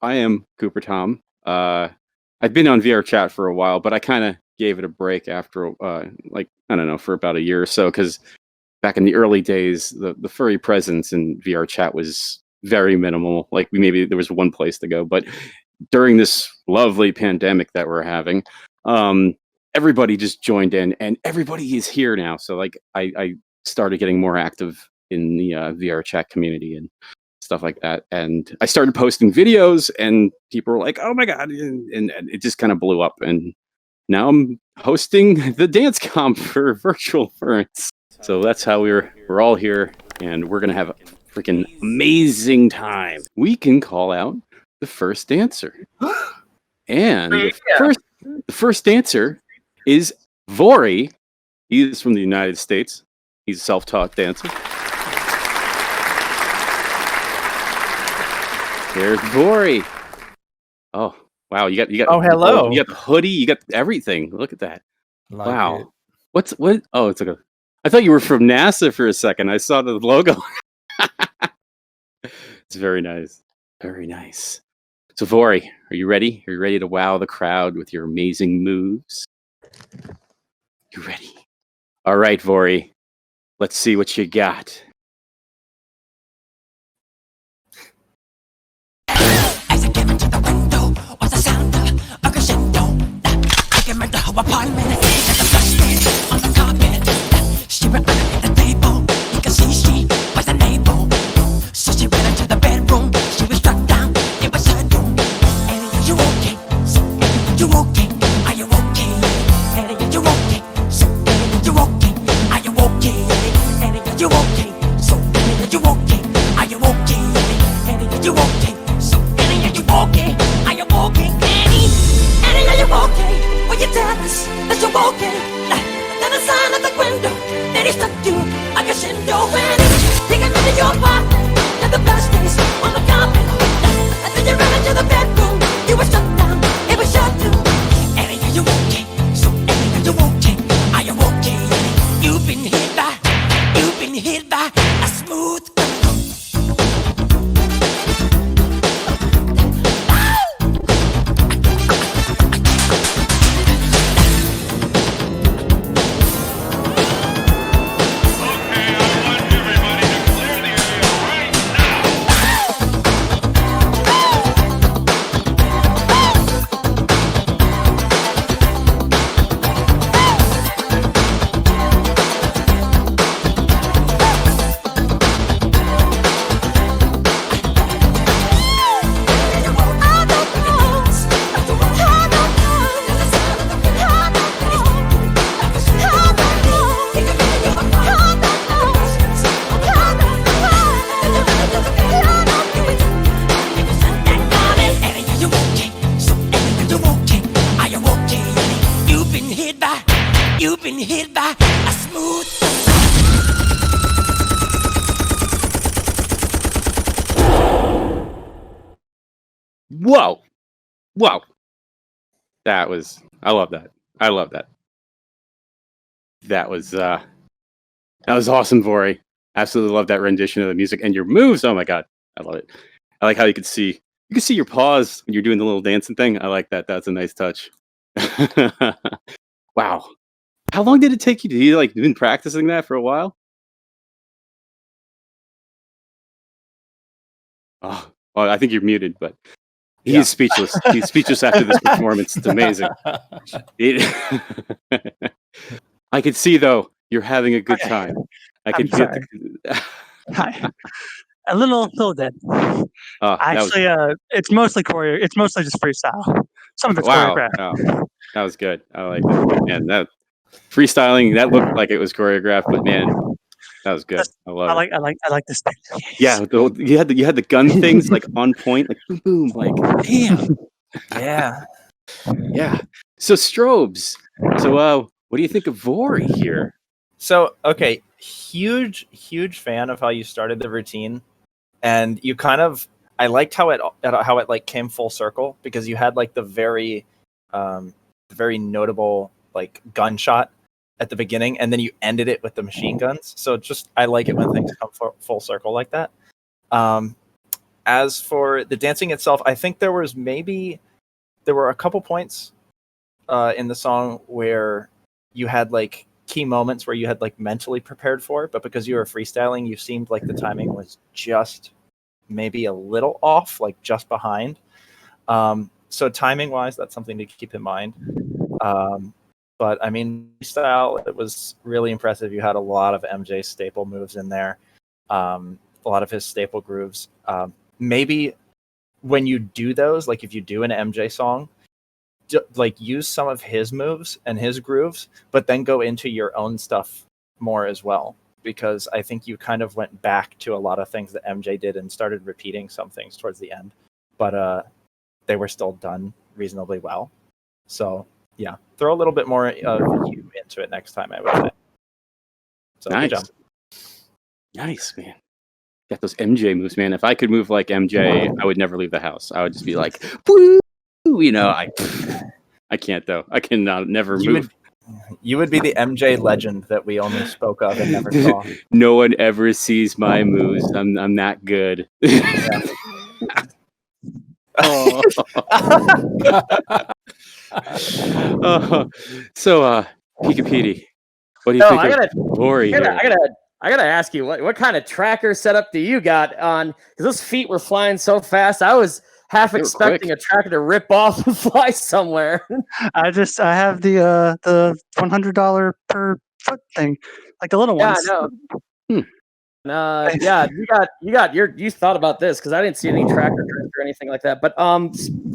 I am Cooper Tom. I've been on VRChat for a while, but I kind of gave it a break after, like, I don't know, for about a year or so, because back in the early days, the furry presence in VRChat was very minimal. Like, maybe there was one place to go, but during this lovely pandemic that we're having, everybody just joined in, and everybody is here now. So, like, I started getting more active in the VRChat community and stuff like that. And I started posting videos, and people were like, "Oh my god!" And it just kind of blew up. And now I'm hosting the dance comp for VirtualFurence. So that's how we're all here, and we're gonna have a freaking amazing time. We can call out the first dancer, and the first dancer is Vori. He is from the United States. He's a self-taught dancer. There's Vori. Oh wow, you got. Oh, hello. You got the hoodie. You got everything. Look at that. Like wow. it. What? Oh, it's like a. I thought you were from NASA for a second. I saw the logo. It's very nice. Very nice. So Vori, are you ready? Are you ready to wow the crowd with your amazing moves? You ready? All right, Vori. Let's see what you got. As I came into the window was the sound of a crescendo. I came into her apartment and the flash dance on the carpet. She went under the table. You can see she was unable. So she went into the bedroom. She was struck down. It was her doom. And you okay? So you okay? Are you okay? And you okay? So you okay? Are you okay? And you okay? So you okay? Are you okay? And you okay? So you okay? Are you okay? Annie, are you okay? Will you tell us that you're okay? Then the sign at the window that he stuck you like a shindo. When he came into your apartment and the blast days on the carpet. And then you ran into the bedroom. You were shut down. It was shut too. Annie, are you okay? So Annie, are you okay? Are you okay? You've been hit by a smooth criminal. You've been hit by a smooth. Whoa. Whoa. That was, I love that. I love that. That was awesome, Vori. Absolutely love that rendition of the music and your moves. Oh my god. I love it. I like how you can see your paws when you're doing the little dancing thing. I like that. That's a nice touch. Wow. How long did it take you? Did you like been practicing that for a while? Oh, well, I think you're muted, but he's speechless. He's speechless after this performance. It's amazing. I could see though you're having a good time. I could get a little dead. Actually, it's mostly It's mostly just freestyle. Some of it's choreographed. Oh, that was good. I like that. Man, that freestyling that looked like it was choreographed, but man, that was good. I love it. I like this thing. Yeah, you had the gun things like on point, like boom boom, like damn. Yeah. So strobes. So what do you think of Vori here? So okay, huge fan of how you started the routine, and you kind of I liked how it like came full circle because you had like the very notable like gunshot at the beginning, and then you ended it with the machine guns. So just I like it when things come full circle like that. as for the dancing itself, I think there were a couple points in the song where you had like key moments where you had like mentally prepared for it, but because you were freestyling, you seemed like the timing was just maybe a little off, like just behind. So timing wise, that's something to keep in mind. But I mean, freestyle, it was really impressive. You had a lot of MJ staple moves in there, a lot of his staple grooves. Maybe when you do those, like if you do an MJ song, like use some of his moves and his grooves, but then go into your own stuff more as well, because I think you kind of went back to a lot of things that MJ did and started repeating some things towards the end, but they were still done reasonably well. So yeah, throw a little bit more of you into it next time, I would say. So nice. Good job. Nice, man. Got those MJ moves, man. If I could move like MJ, I would never leave the house. I would just be like, woo! You know, I can't though. I cannot never move. You would be the MJ legend that we only spoke of and never saw. No one ever sees my moves. I'm that good. Oh. So, Pika, what do you think of Vori here? I gotta ask you, what kind of tracker setup do you got on? Because those feet were flying so fast, I was half expecting a tracker to rip off and fly somewhere. I have the $100 per foot thing, like the little ones. Yeah, you thought about this because I didn't see any tracker tricks or anything like that. But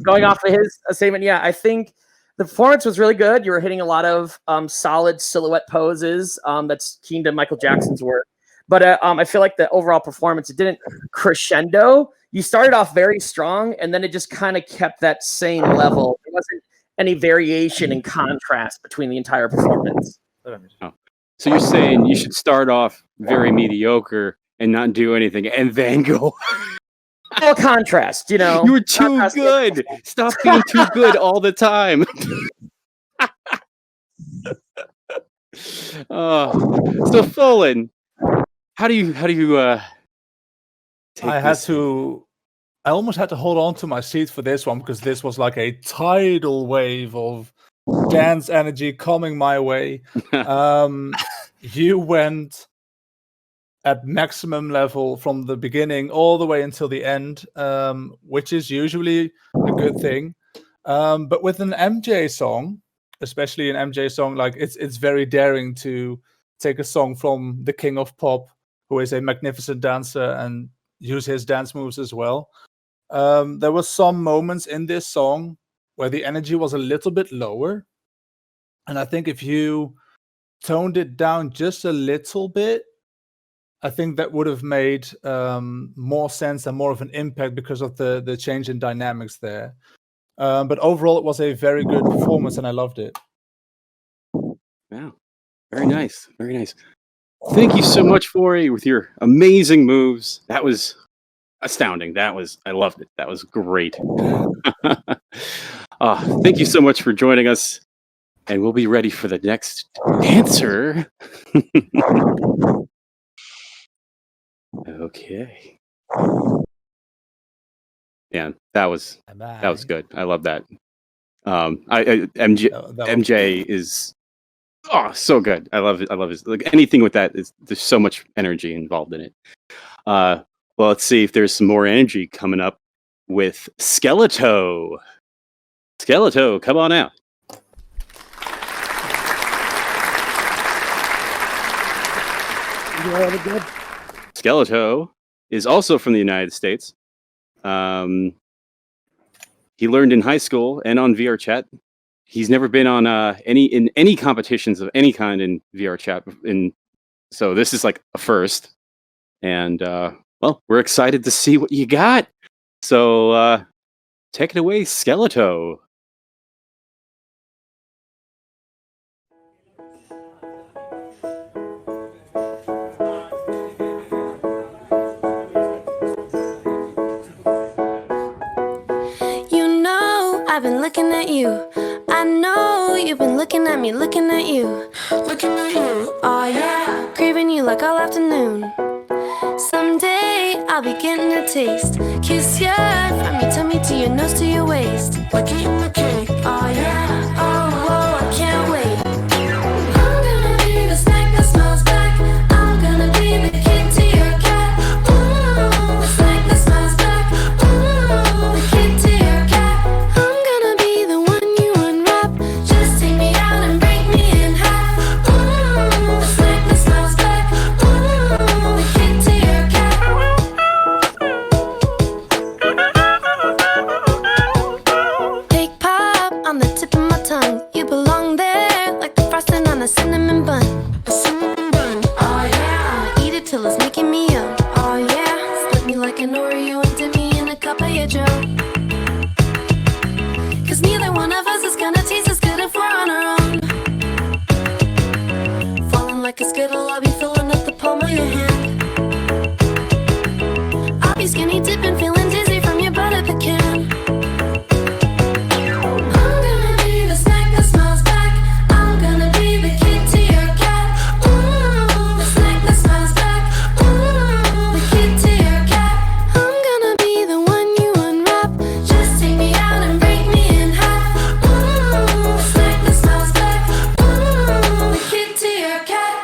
going off of his statement, yeah, I think the performance was really good. You were hitting a lot of solid silhouette poses. That's keen to Michael Jackson's work. But I feel like the overall performance, it didn't crescendo. You started off very strong, and then it just kind of kept that same level. There wasn't any variation in contrast between the entire performance. Oh. So you're saying you should start off very mediocre and not do anything, and then go all contrast, you know. You were too good. Stop being too good all the time. So Folan, how do you I almost had to hold on to my seat for this one because this was like a tidal wave of dance energy coming my way. You went at maximum level from the beginning all the way until the end, which is usually a good thing. But with an MJ song, especially an MJ song, like it's very daring to take a song from the king of pop, who is a magnificent dancer, and use his dance moves as well. There were some moments in this song where the energy was a little bit lower. And I think if you toned it down just a little bit, I think that would have made more sense and more of an impact because of the change in dynamics there. But overall, it was a very good performance, and I loved it. Wow. Very nice. Very nice. Thank you so much, Vori, with your amazing moves. That was astounding. I loved it. That was great. Thank you so much for joining us. And we'll be ready for the next dancer. Okay. Yeah, that was good. I love that. MJ is so good. I love it. I love his, like, anything with that there's so much energy involved in it. Well, let's see if there's some more energy coming up with Skeleto. Skeleto, come on out. Skeleto is also from the United States. He learned in high school and on VRChat. He's never been on any competitions of any kind in VRChat, so this is like a first. And well, we're excited to see what you got. So take it away, Skeleto. I've been looking at you. I know you've been looking at me, looking at you. Looking at you, oh yeah. Craving you like all afternoon. Someday I'll I'll be getting a taste. Kiss ya from your tummy to your nose to your waist. We're getting the cake. Oh yeah, oh, I can't wait. I'm gonna be the snack that smells back. I'm gonna be the kid to your cat. Ooh, the snack that smells back. Ooh, the kid to your cat. I'm gonna be the one you unwrap. Just take me out and break me in half. Ooh, the snack that smells back. Ooh, the kid to your cat. Cake pop on the tip of my tongue. You belong there like the frosting on a cinnamon bun. A cinnamon bun. Oh yeah, I'ma eat it till it's making me young. Oh yeah, split me like an Oreo and dip me in a cup of your Joe. Cause neither one of us is gonna taste as good if we're on our own. Falling like a skittle, I'll be filling up the palm of your hand. I'll be skinny dipping, feeling dizzy from your butter pecan. I'm gonna be the snack that smells back. I'm gonna be the kid to your cat. Ooh, the snack that smells back. Ooh, the kid to your cat. I'm gonna be the one you unwrap. Just take me out and break me in half. Ooh, the snack that smells back. Ooh, the kid to your cat.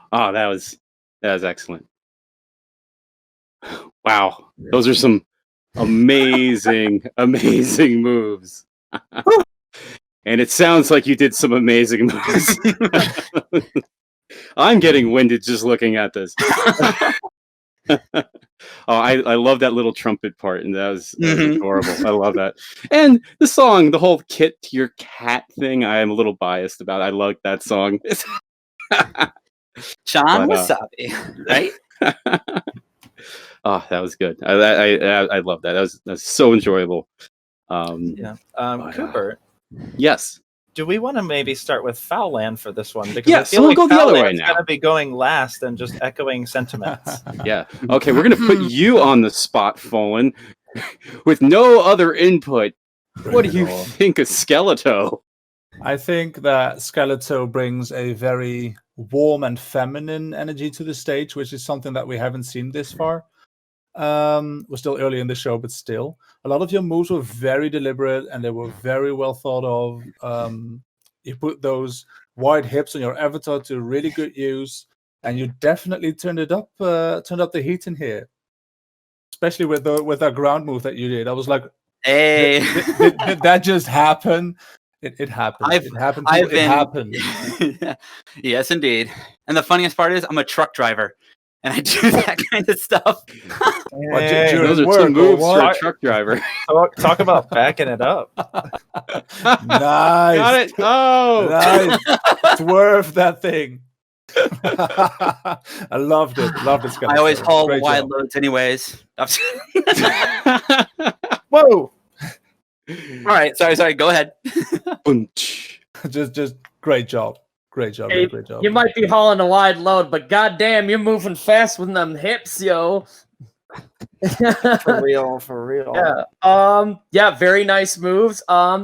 Oh, that was excellent. Wow, those are some amazing moves. And it sounds like you did some amazing moves. I'm getting winded just looking at this. I love that little trumpet part, and that was adorable. I love that. And the song, the whole kit to your cat thing, I am a little biased about. I like that song. Sean Wasabi, right? Oh, that was good. I love that. That was so enjoyable. Cooper. Yes. Do we want to maybe start with Foul Land for this one? Because Yeah, I so feel we'll like go the Foul other way Land's now. going to be going last and just echoing sentiments. Yeah. Okay, we're gonna put you on the spot, Fallen, with no other input. What do you think of Skeleto? I think that Skeleto brings a very warm and feminine energy to the stage, which is something that we haven't seen this far. We're still early in the show, but still. A lot of your moves were very deliberate and they were very well thought of. You put those wide hips on your avatar to really good use, and you definitely turned up the heat in here. Especially with that ground move that you did. I was like, hey, did that just happen? It happened. It happened. Yes, indeed. And the funniest part is I'm a truck driver. And I do that kind of stuff. Hey, those are some moves for a truck driver. Talk about backing it up. Nice. Got it. Oh, nice. Swerve that thing. I loved it. Skeleto. I always haul Great wide job. loads anyways. Whoa. All right. Sorry. Go ahead. just great job. Great job. Hey, great job. You might be hauling a wide load, but goddamn, you're moving fast with them hips, yo. For real. Yeah, very nice moves.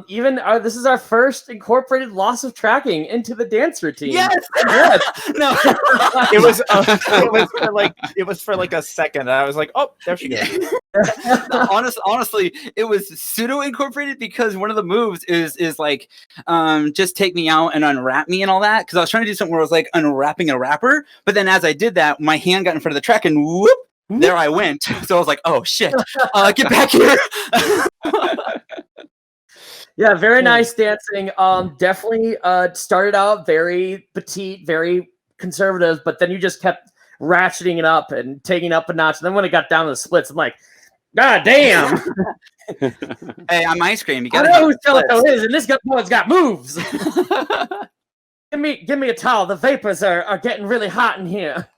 Even this is our first incorporated loss of tracking into the dance routine. Yes. No. It was for like a second. And I was like, oh, there she goes. No, honestly, it was pseudo incorporated because one of the moves is like, just take me out and unwrap me and all that. Because I was trying to do something where I was like unwrapping a wrapper, but then as I did that, my hand got in front of the track and whoop. There I went. So I was like, oh shit, get back here. Yeah, very nice dancing. Definitely started out very petite, very conservative, but then you just kept ratcheting it up and taking it up a notch. And then when it got down to the splits, I'm like, God damn. Hey, I'm ice cream. You I gotta know who Skeleto is, and this boy's got moves. Give me a towel. The vapors are getting really hot in here.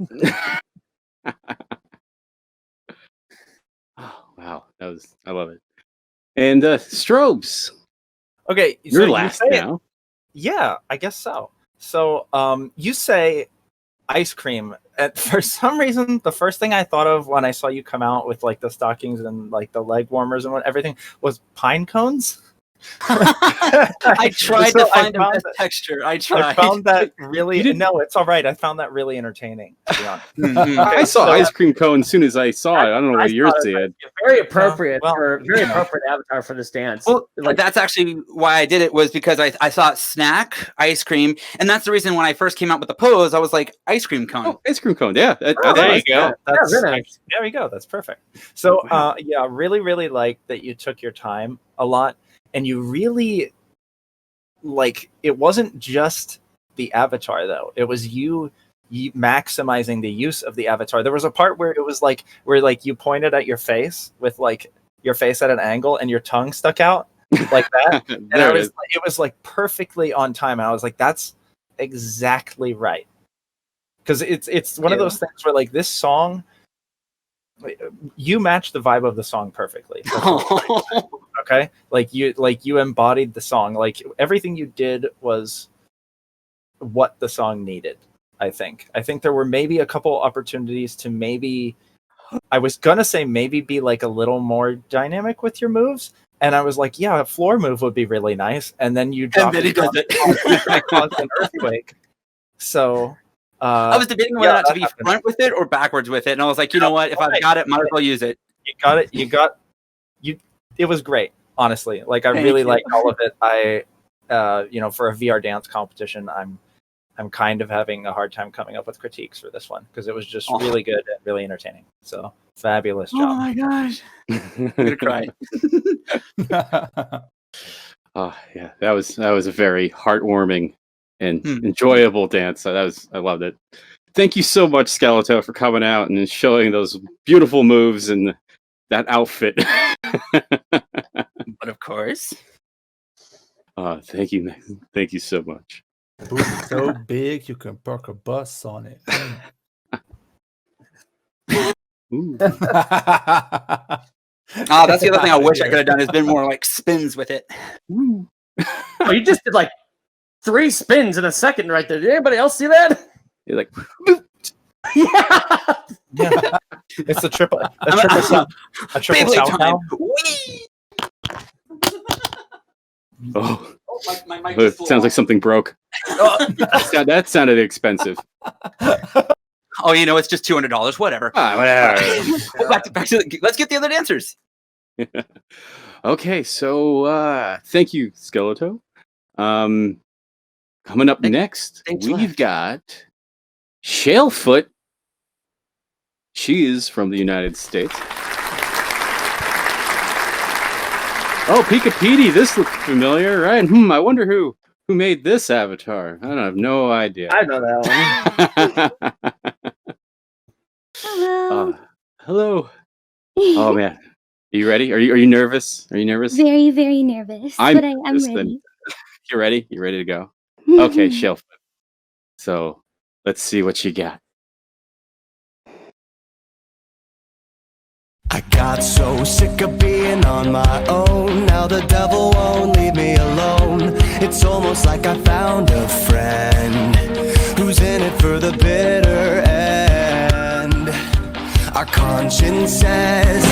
Wow, I love it. And Strobes. Okay, you're last now. Yeah, I guess so. So, you say ice cream. For some reason, the first thing I thought of when I saw you come out with like the stockings and like the leg warmers and everything was pine cones. I tried So to I find the found best that- texture. I I tried. found that really. You didn't- No, it's all right. I found that really entertaining. To be honest. Mhm. I saw so- ice cream cone as soon as I saw it. I don't know what yours did. Very appropriate Well, for very you know. appropriate avatar for this dance. Well, Like, that's actually why I did it, was because I thought snack, ice cream, and that's the reason when I first came out with the pose, I was like, ice cream cone. Oh, ice cream cone. Yeah, Oh, there you go. That's, very nice. there we go. That's perfect. So, Wow. yeah, really, really like that you took your time a lot, and you really like. It wasn't just the avatar though; it was you maximizing the use of the avatar. There was a part where it was like you pointed at your face with like your face at an angle, and your tongue stuck out like that. And I There it was is. it was like perfectly on time. And I was like, that's exactly right. Because it's one of those things where like this song, you match the vibe of the song perfectly. That's what I'm saying, okay, like you embodied the song. Like everything you did was what the song needed. I think there were maybe a couple opportunities to maybe. I was gonna say maybe be like a little more dynamic with your moves, and I was like, yeah, a floor move would be really nice. And then you dropped then he does it. caused an earthquake. So I was debating whether yeah, not to that be happened. front with it or backwards with it, and I was like, you know what? If I've Right. got it, might as well use it. You got it. It was great, honestly. Like I Thank really you. liked all of it. I, for a VR dance competition, I'm kind of having a hard time coming up with critiques for this one because it was just Oh. really good and really entertaining. So fabulous Oh job. my gosh! I'm gonna cry. Oh yeah, that was a very heartwarming and Hmm. enjoyable dance. I loved it. Thank you so much, Skeletor, for coming out and showing those beautiful moves and that outfit. But of course, Thank you so much. Booty so big you can park a bus on it. Ooh. that's the other thing I wish I could have done, is been more like spins with it. Ooh. oh, you just did like 3 spins in a second right there. Did anybody else see that? You're like, Yeah. Yeah. It's a triple Beyblade sound time. now. Whee! oh, Oh, my mic it just blew sounds like off. something broke. That sounded expensive. Oh, it's just $200. Whatever. Whatever. Well, back to let's get the other dancers. Okay, so thank you, Skeletor. Coming up next, thanks, we've Lex. got Shale Foot. She is from the United States. Oh, Pika Petey, this looks familiar, right? I wonder who made this avatar. I have no idea. I know that one. Hello. Hello. Oh man, are you ready? Are you nervous? Are you nervous? Very, very nervous, I'm but I'm nervous, then. ready. You ready? You ready to go? Okay, Shale Foot. So let's see what you got. I got so sick of being on my own. Now the devil won't leave me alone. It's almost like I found a friend who's in it for the bitter end. Our consciences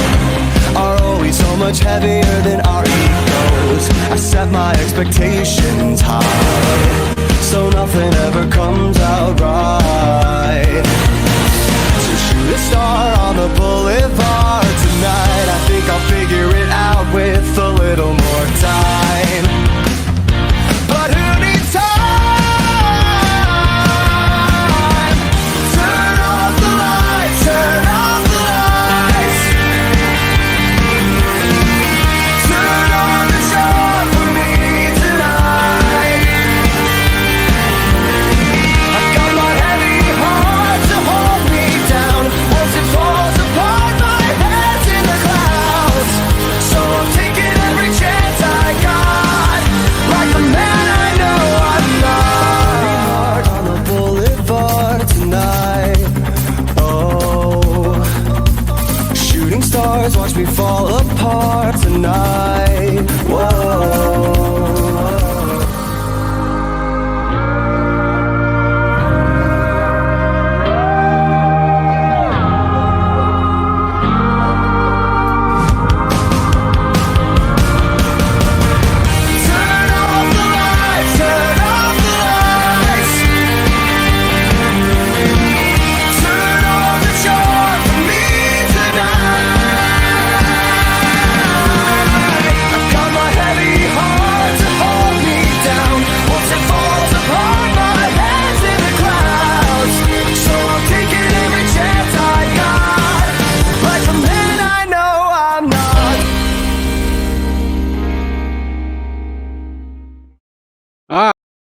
are always so much heavier than our egos. I set my expectations high, so nothing ever comes out right. So shoot a star on the boulevard tonight. I think I'll figure it out with a little more time. But who needs time? Turn off the lights, turn off the lights. Turn on the show for me tonight. I got my heavy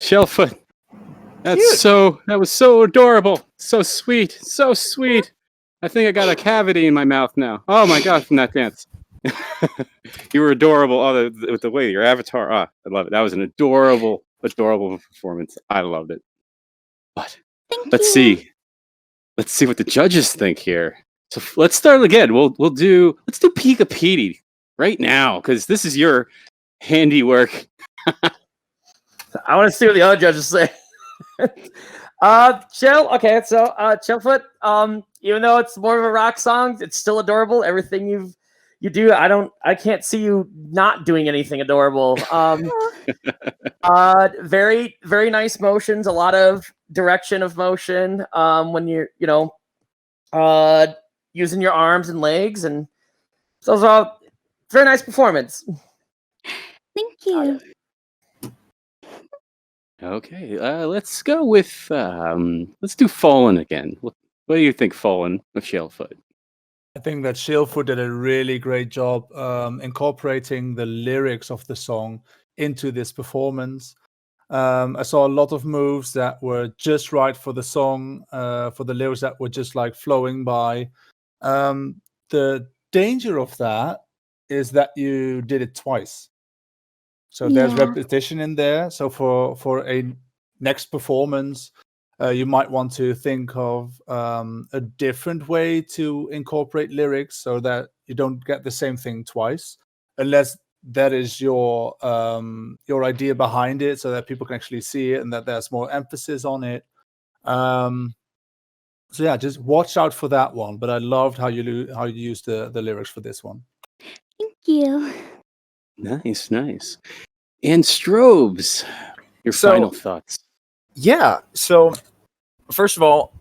Shale Foot. That was so adorable. So sweet. So sweet. I think I got a cavity in my mouth now. Oh my god, from that dance. You were adorable. Oh, with the way your avatar. I love it. That was an adorable performance. I loved it. But let's see what the judges think here. So let's start again. Let's do Pika Petey right now because this is your handiwork. I want to see what the other judges say. Chill. Okay, so Shale Foot. Even though it's more of a rock song, it's still adorable. Everything you do, I can't see you not doing anything adorable. Very, very nice motions. A lot of direction of motion. When you're, using your arms and legs, and so it's all very nice performance. Thank you. Okay, let's go with let's do Fallen again. What do you think, Fallen, of Shale Foot? I think that Shale Foot did a really great job incorporating the lyrics of the song into this performance. I saw a lot of moves that were just right for the song, for the lyrics that were just like flowing by. The danger of that is that you did it twice. So there's repetition in there. So for a next performance, you might want to think of a different way to incorporate lyrics so that you don't get the same thing twice, unless that is your idea behind it, so that people can actually see it and that there's more emphasis on it. So yeah, just watch out for that one. But I loved how you used the lyrics for this one. Thank you. Nice. And Strobes, your final thoughts. Yeah. So, first of all,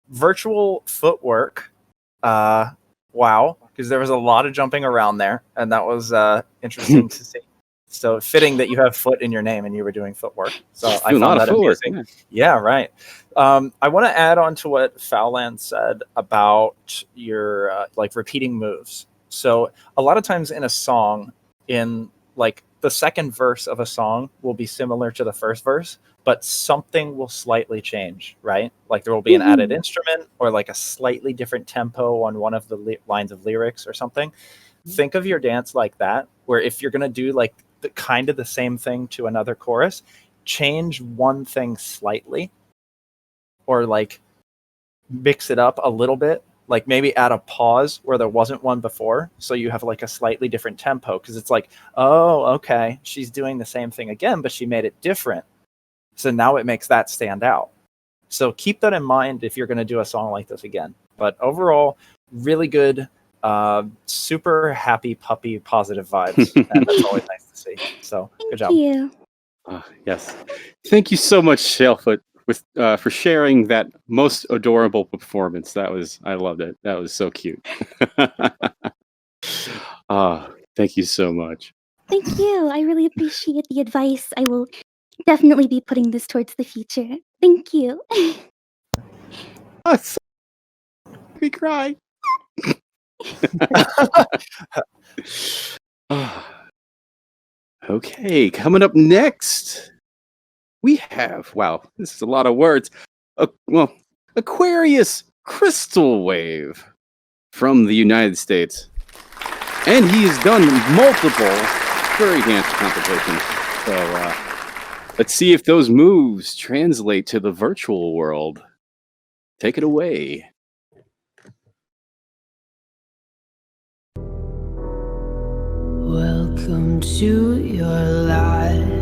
virtual footwork. Wow, because there was a lot of jumping around there, and that was interesting to see. So fitting that you have foot in your name and you were doing footwork. So I found that amusing. Yeah, right. I want to add on to what Fowland said about your repeating moves. So a lot of times in a song, in like the second verse of a song will be similar to the first verse, but something will slightly change, right? Like there will be an added instrument or like a slightly different tempo on one of the lines of lyrics or something. Think of your dance like that, where if you're going to do like kind of the same thing to another chorus, change one thing slightly or like mix it up a little bit. Like maybe add a pause where there wasn't one before. So you have like a slightly different tempo because it's like, oh, okay, she's doing the same thing again, but she made it different. So now it makes that stand out. So keep that in mind if you're going to do a song like this again. But overall, really good, super happy puppy positive vibes. And that's always nice to see. So good job. Thank you. Yes. Thank you so much, Shale Foot, for sharing that most adorable performance. I loved it. That was so cute. Thank you so much. Thank you. I really appreciate the advice. I will definitely be putting this towards the future. Thank you. We cry. Okay, coming up next, we have, wow, this is a lot of words. Aquarius Crystal Wave from the United States. And he's done multiple furry dance competitions. So let's see if those moves translate to the virtual world. Take it away. Welcome to your life.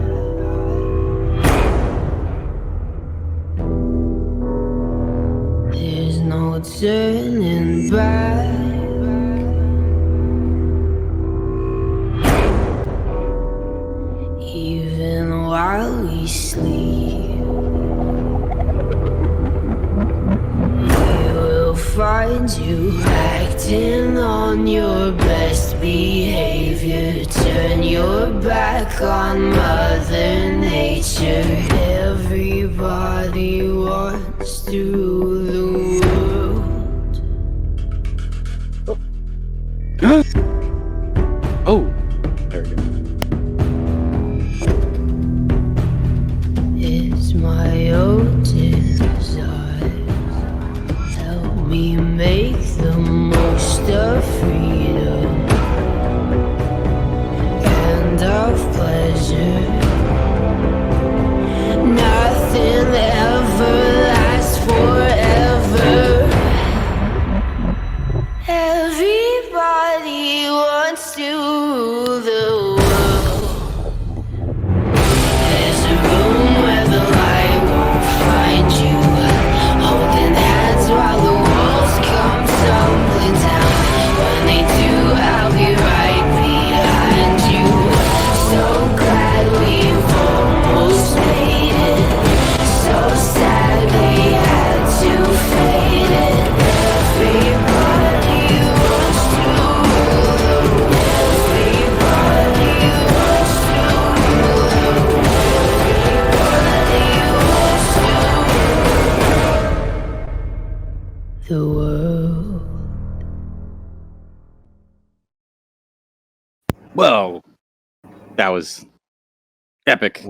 There's no turning back. Even while we sleep, we will find you acting on your best behavior. Turn your back on Mother Nature. Everybody wants to rule the world. Oh, there we go. the world. Whoa, that was epic.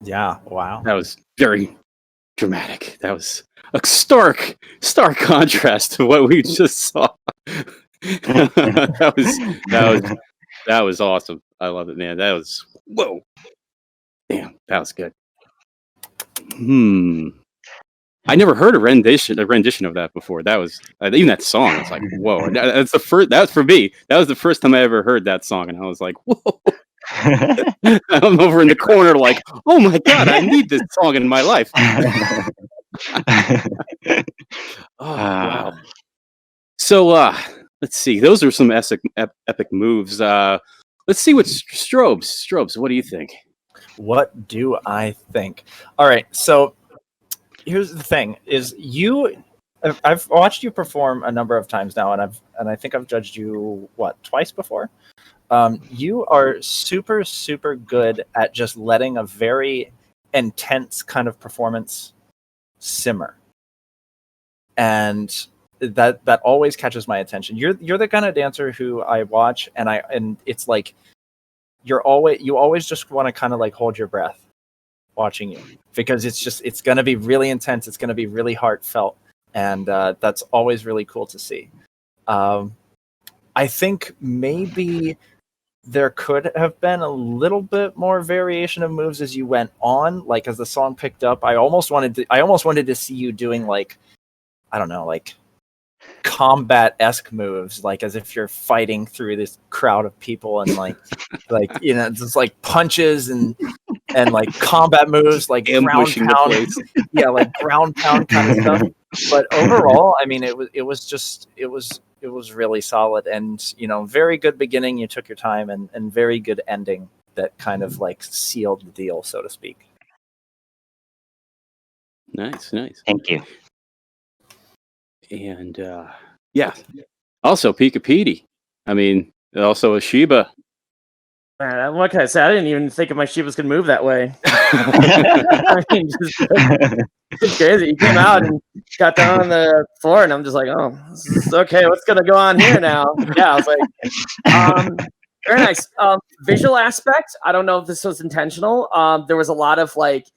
Yeah, wow. That was very dramatic. That was a stark contrast to what we just saw. that was awesome. I love it, man. That was whoa. Damn, that was good. I never heard a rendition of that before. That was even that song. It's like whoa. That's the first. That was for me. That was the first time I ever heard that song, and I was like, whoa. I'm over in the corner, like, oh my god, I need this song in my life. Oh wow. So let's see. Those are some epic moves. Let's see what Strobes. What do you think? What do I think? All right, so here's the thing: is I've watched you perform a number of times now, and I think I've judged you twice before. You are super, super good at just letting a very intense kind of performance simmer, and that always catches my attention. You're the kind of dancer who I watch, and it's like you always just want to kind of like hold your breath watching you, because it's going to be really intense, it's going to be really heartfelt, and that's always really cool to see. I think maybe there could have been a little bit more variation of moves as you went on, like as the song picked up. I almost wanted to see you doing like, I don't know, like combat-esque moves, like as if you're fighting through this crowd of people, and like just like punches and like combat moves, like ambushing ground the pound, place. yeah, like ground pound kind of stuff. But overall, I mean, it was really solid, and very good beginning. You took your time, and very good ending that kind of like sealed the deal, so to speak. Nice. Thank you. And yeah, also Pika Petey. I mean, also a Shiba. Man, what can I say? I didn't even think of my Shiba's could move that way. I mean, it's crazy. He came out and got down on the floor, and I'm just like, oh, this is okay. What's gonna go on here now? Yeah, I was like, very nice. Visual aspect. I don't know if this was intentional. There was a lot of like,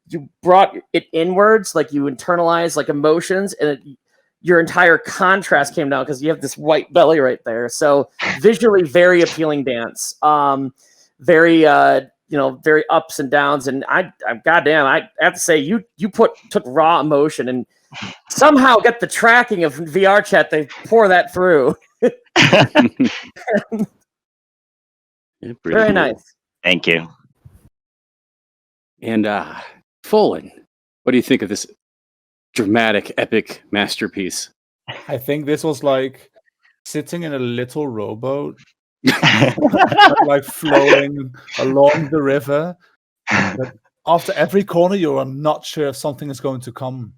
you brought it inwards, like you internalized like emotions, and your entire contrast came down because you have this white belly right there. So visually very appealing dance. Very very ups and downs. And I goddamn, I have to say you took raw emotion and somehow get the tracking of VRChat. They pour that through. Very nice. Thank you. And Folan, what do you think of this dramatic, epic masterpiece? I think this was like sitting in a little rowboat, like flowing along the river. But after every corner, you are not sure if something is going to come.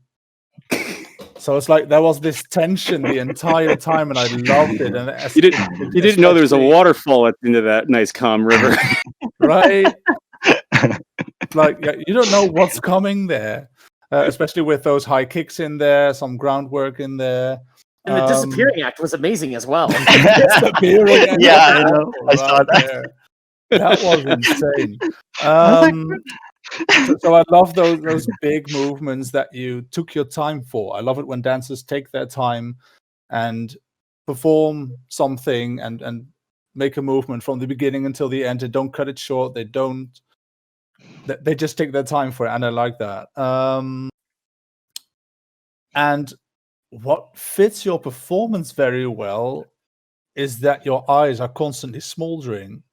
So it's like there was this tension the entire time, and I loved it. And you didn't know there was a waterfall at the end of that nice calm river, right? Like you don't know what's coming there. Especially with those high kicks in there, some groundwork in there. And the disappearing act was amazing as well. Disappearing act. Yeah, I know. I saw that. There. That was insane. So I love those big movements that you took your time for. I love it when dancers take their time and perform something and make a movement from the beginning until the end. They don't cut it short. They just take their time for it, and I like that. And what fits your performance very well is that your eyes are constantly smoldering.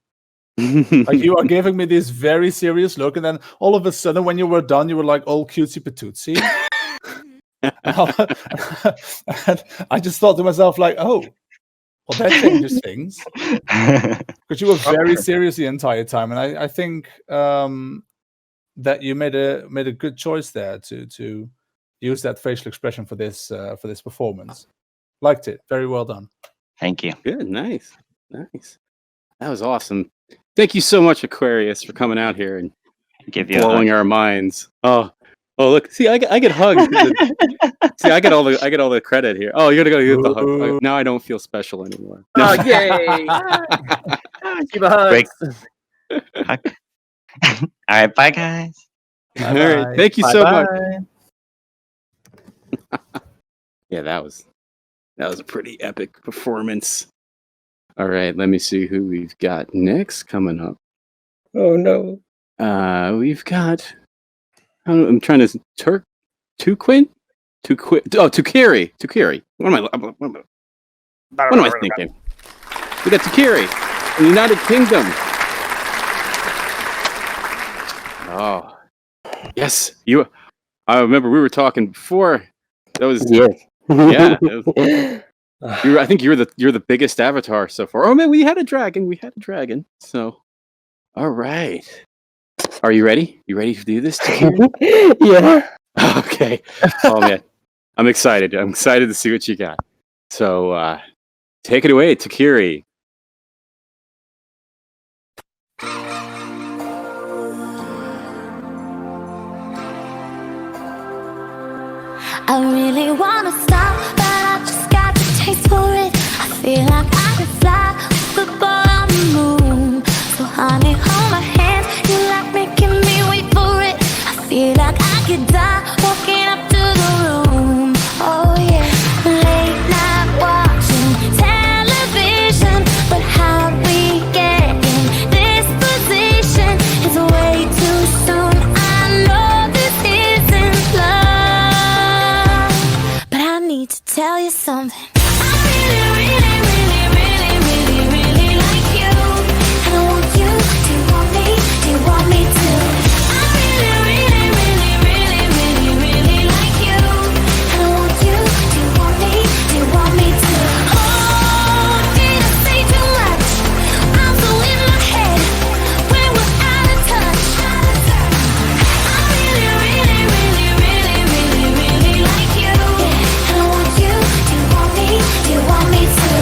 Like you are giving me this very serious look, and then all of a sudden, when you were done, you were like all cutesy patootsy. And I just thought to myself, like, oh, well, that changes things. Because you were very serious the entire time, and I think that you made a good choice there to use that facial expression for this performance. Liked it. Very well done. Thank you. Good. Nice. That was awesome. Thank you so much, Aquarius, for coming out here and blowing our minds. Oh, Oh look, see, I get hugs. See, I get all the credit here. Oh, you're gonna go get the hug. Now I don't feel special anymore. Oh, yay! Keep a hugs. Hug. All right, bye guys. All right, thank you so much. Bye. Yeah, that was a pretty epic performance. All right, let me see who we've got next coming up. Oh no. We've got. I'm trying to Takiri. What am I thinking? We got Takiri in the United Kingdom. Oh, yes. I remember we were talking before. That was yeah. I think you're the biggest avatar so far. Oh man, we had a dragon. So, all right. Are you ready? You ready to do this? Yeah. Okay. Oh man, I'm excited. I'm excited to see what you got. So, take it away, Takiri. I really wanna stop, but I just got the taste for it. I feel like I could fly with the ball on the moon. So honey, hold my hand, you like making me wait for it. I feel like I could die walking up to the room. Oh yeah, late night watching television, but how we get in this position is way too soon. I know this isn't love, but I need to tell you something. I really, really, really, really, really, really like you, and I want you to want me. Do you want me to? I really, really, really, really, really, really like you, and I want you to want me. Do you want me to? Oh, did I say too much? I'm so in my head when we're out of touch. I really, really, really, really, really, really like you, and I want you to want me. Do you want me to?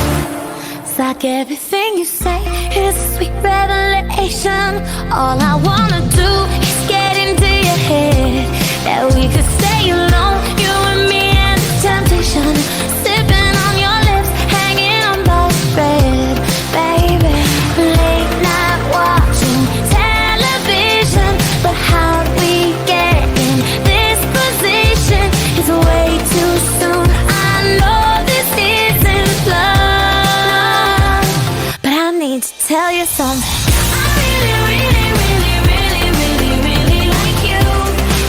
It's like everything you say is a sweet revelation. All I wanna do is get into your head, that we could stay alone, you and me and the temptation, sipping on your lips, hanging on by a thread, baby. Late night watching television, but how we get in this position is way too soon. I know this isn't love, but I need to tell you something. I really, really, really, really, really, really like you,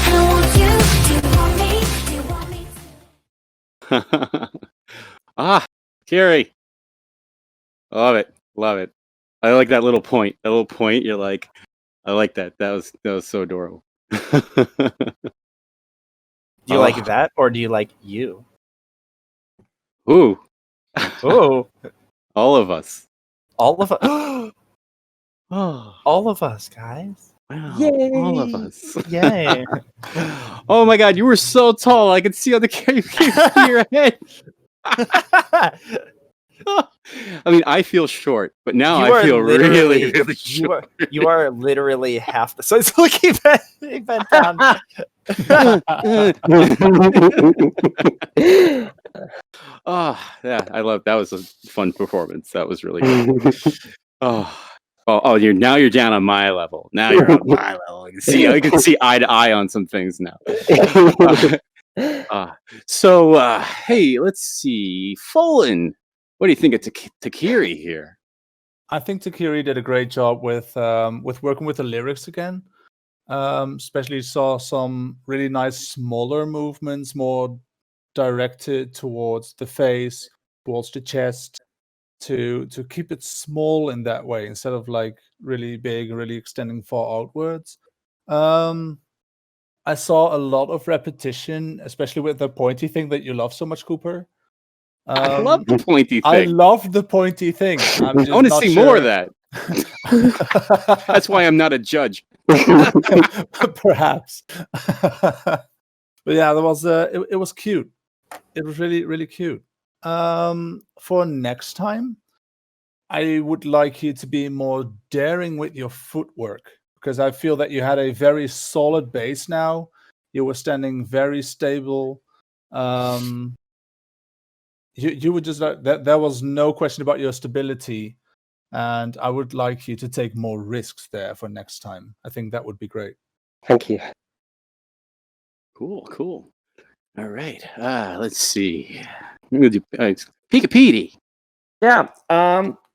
and I want you to want me. Do you want me to? Carrie. Love it. I like that little point. You're like, I like that. That was so adorable. Do you like that, or do you like you? Ooh. Oh, All of us. all of us. Oh, All of us, guys. wow. Yay. All of us. Yay. Oh my god, you were so tall. I could see on the camera. You could see your head. I mean, I feel short, but now You I are feel really, literally- really short. you are literally half the size. Look, he bent down. Oh, yeah, I love that. Was a fun performance. That was really good. Oh, you're down on my level. Now you're on my level. You can see eye to eye on some things now. So, hey, let's see, Folan. What do you think of Takiri here? I think Takiri did a great job with working with the lyrics again. Especially saw some really nice smaller movements, more directed towards the face, towards the chest, to keep it small in that way instead of like really big, really extending far outwards. I saw a lot of repetition, especially with the pointy thing that you love so much, Cooper. I love the pointy thing. I love the pointy thing. I want to see more of that. That's why I'm not a judge. Perhaps. But yeah, there was it was cute. It was really, really cute. For next time, I would like you to be more daring with your footwork, because I feel that you had a very solid base now. You were standing very stable. You were just there was no question about your stability, and I would like you to take more risks there for next time. I think that would be great. Thank you. Cool. All right. Let's see. I'm gonna do Pika Petey. Yeah.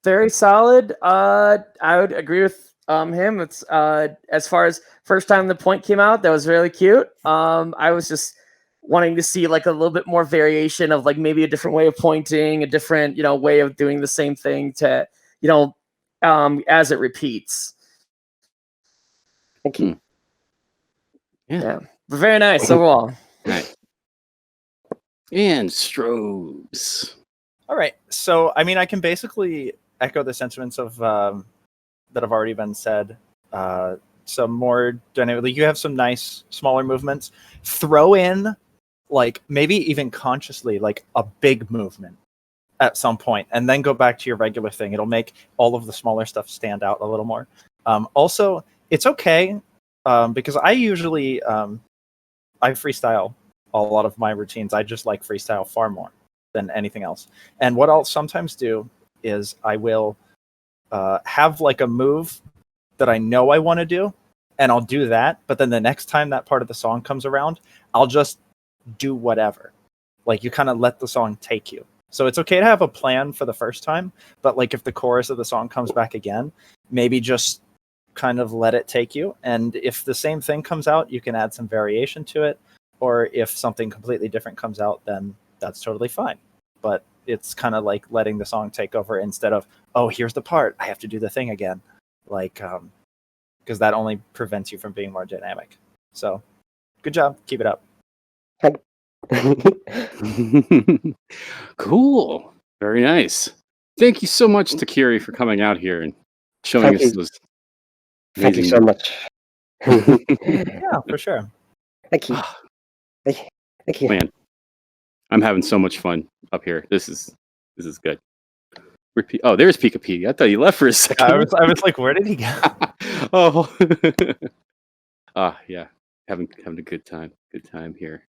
Very solid. I would agree with him. It's as far as first time the point came out, that was really cute. I was just wanting to see like a little bit more variation of like maybe a different way of pointing, a different, way of doing the same thing to, as it repeats. Thank you. Yeah. But very nice overall. Nice. And strobes. All right. So, I mean, I can basically echo the sentiments of that have already been said. Some more dynamic. You have some nice smaller movements. Throw in, like maybe even consciously, like a big movement at some point, and then go back to your regular thing. It'll make all of the smaller stuff stand out a little more. Also, it's okay because I usually I freestyle a lot of my routines. I just like freestyle far more than anything else. And what I'll sometimes do is I will have like a move that I know I want to do, and I'll do that. But then the next time that part of the song comes around, I'll just do whatever. Like you kind of let the song take you. So it's okay to have a plan for the first time, but like if the chorus of the song comes back again, maybe just kind of let it take you. And if the same thing comes out, you can add some variation to it. Or if something completely different comes out, then that's totally fine. But it's kind of like letting the song take over instead of, oh, here's the part, I have to do the thing again. Like, because that only prevents you from being more dynamic. So good job. Keep it up. Cool. Very nice. Thank you so much, Takiri, for coming out here and showing us those. Thank you so much. Yeah, for sure. Thank you. Thank you. Man, I'm having so much fun up here. This is good. Oh, there's Pika Petey. I thought he left for a second. I was like, where did he go? Oh. Yeah. Having a good time. Good time here.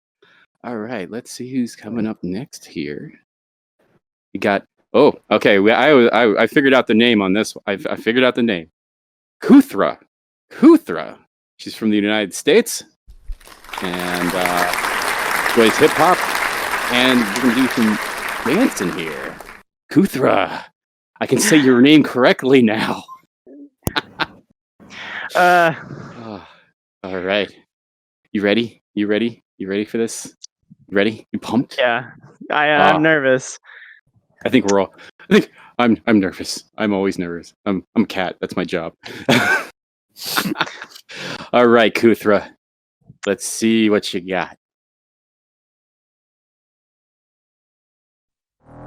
All right, let's see who's coming up next here. You got okay. I figured out the name on this. I figured out the name. Kuthra. She's from the United States, and plays hip hop. And we're gonna do some dancing here. Kuthra. I can say your name correctly now. All right. You ready? You ready for this? You ready? You pumped? Yeah. I'm nervous. I'm nervous. I'm always nervous. I'm a cat. That's my job. All right, Kuthra. Let's see what you got.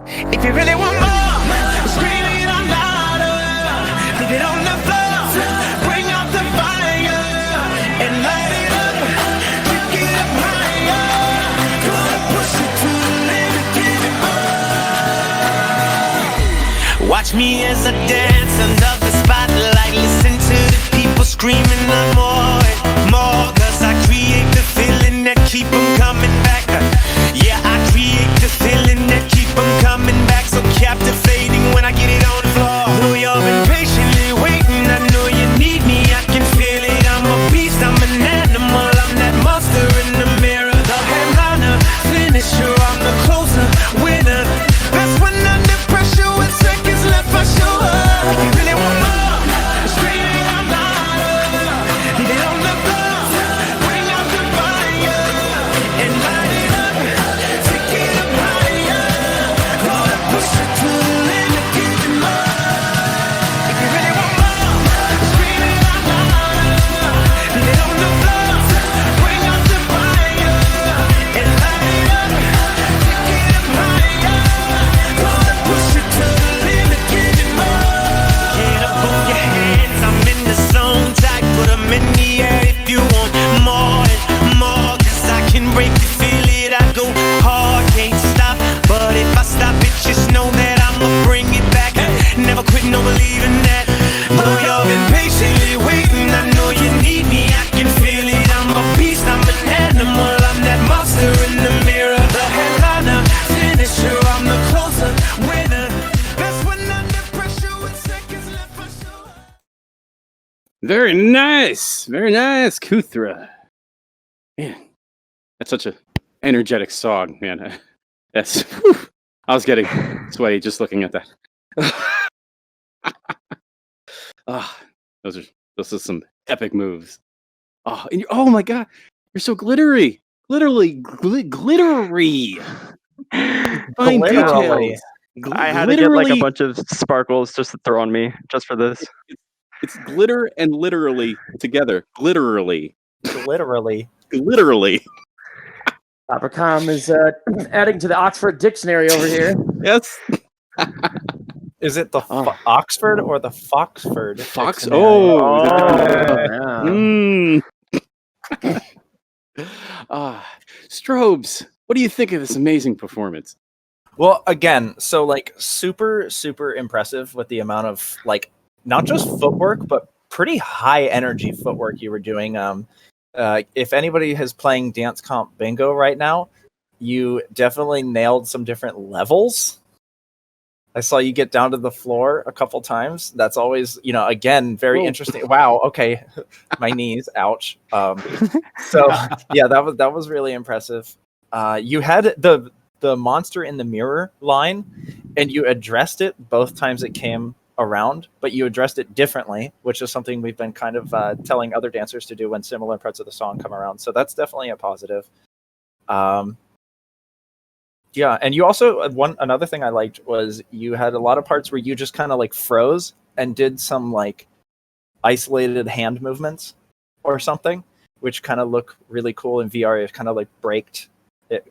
If you really want more, scream it out louder. Leave it on the floor. Bring out the fire and light it up. Pick it up higher. Gonna push it to the limit, give it more. Watch me as I dance under the spotlight. Listen to the people screaming out more and more. 'Cause I create the feeling that keep them coming back. Yeah, I create the feeling that keep them coming back. So captivating when I get it on the floor. Know you're impatiently waiting. I know you need me. I can feel it. I'm a beast. I'm an animal. I'm that monster in the mirror. The headliner, finisher. I'm the closer, winner. Best when under pressure with seconds left. I show up. If you really want more, scream it out louder. Leave it on the floor. Bring out the fire and light it up. Take it up higher. Gonna push it to the limit, give it more. If you really want more, scream it out louder. Leave it on the floor. Bring out the fire and light it up. Take it up higher. Gonna push it to the limit, give it more. Get up on your hands, I'm in the zone. Tight, put them in the air if you want more and more. 'Cause I can break it, feel it, I go hard, can't stop. But if I stop it, just know that I'ma bring it back. Never quit, no believing that. Know you're impatiently waiting, I know you need me. I can feel it, I'm a beast, I'm an animal. Very nice, Kuthra. Man, that's such a energetic song, man. That's. I was getting sweaty just looking at that. Those are some epic moves. Oh my god, you're so glittery, literally glittery. Fine Literally. details. I had to get like a bunch of sparkles just to throw on me just for this. It's glitter and literally together. Literally. Abracam is adding to the Oxford Dictionary over here. Yes. Is it the Oxford or the Foxford? Fox. Dictionary? Strobes, what do you think of this amazing performance? Well, again, so like super impressive with the amount of like not just footwork, but pretty high energy footwork you were doing. If anybody is playing Dance Comp Bingo right now, you definitely nailed some different levels. I saw you get down to the floor a couple times. That's always, again, very interesting. Wow. Okay. My knees. Ouch. So yeah, that was really impressive. You had the monster in the mirror line and you addressed it both times it came around, but you addressed it differently, which is something we've been kind of telling other dancers to do when similar parts of the song come around. So that's definitely a positive. Yeah, and you also another thing I liked was you had a lot of parts where you just kind of like froze and did some like isolated hand movements or something, which kind of look really cool in VR. It kind of like it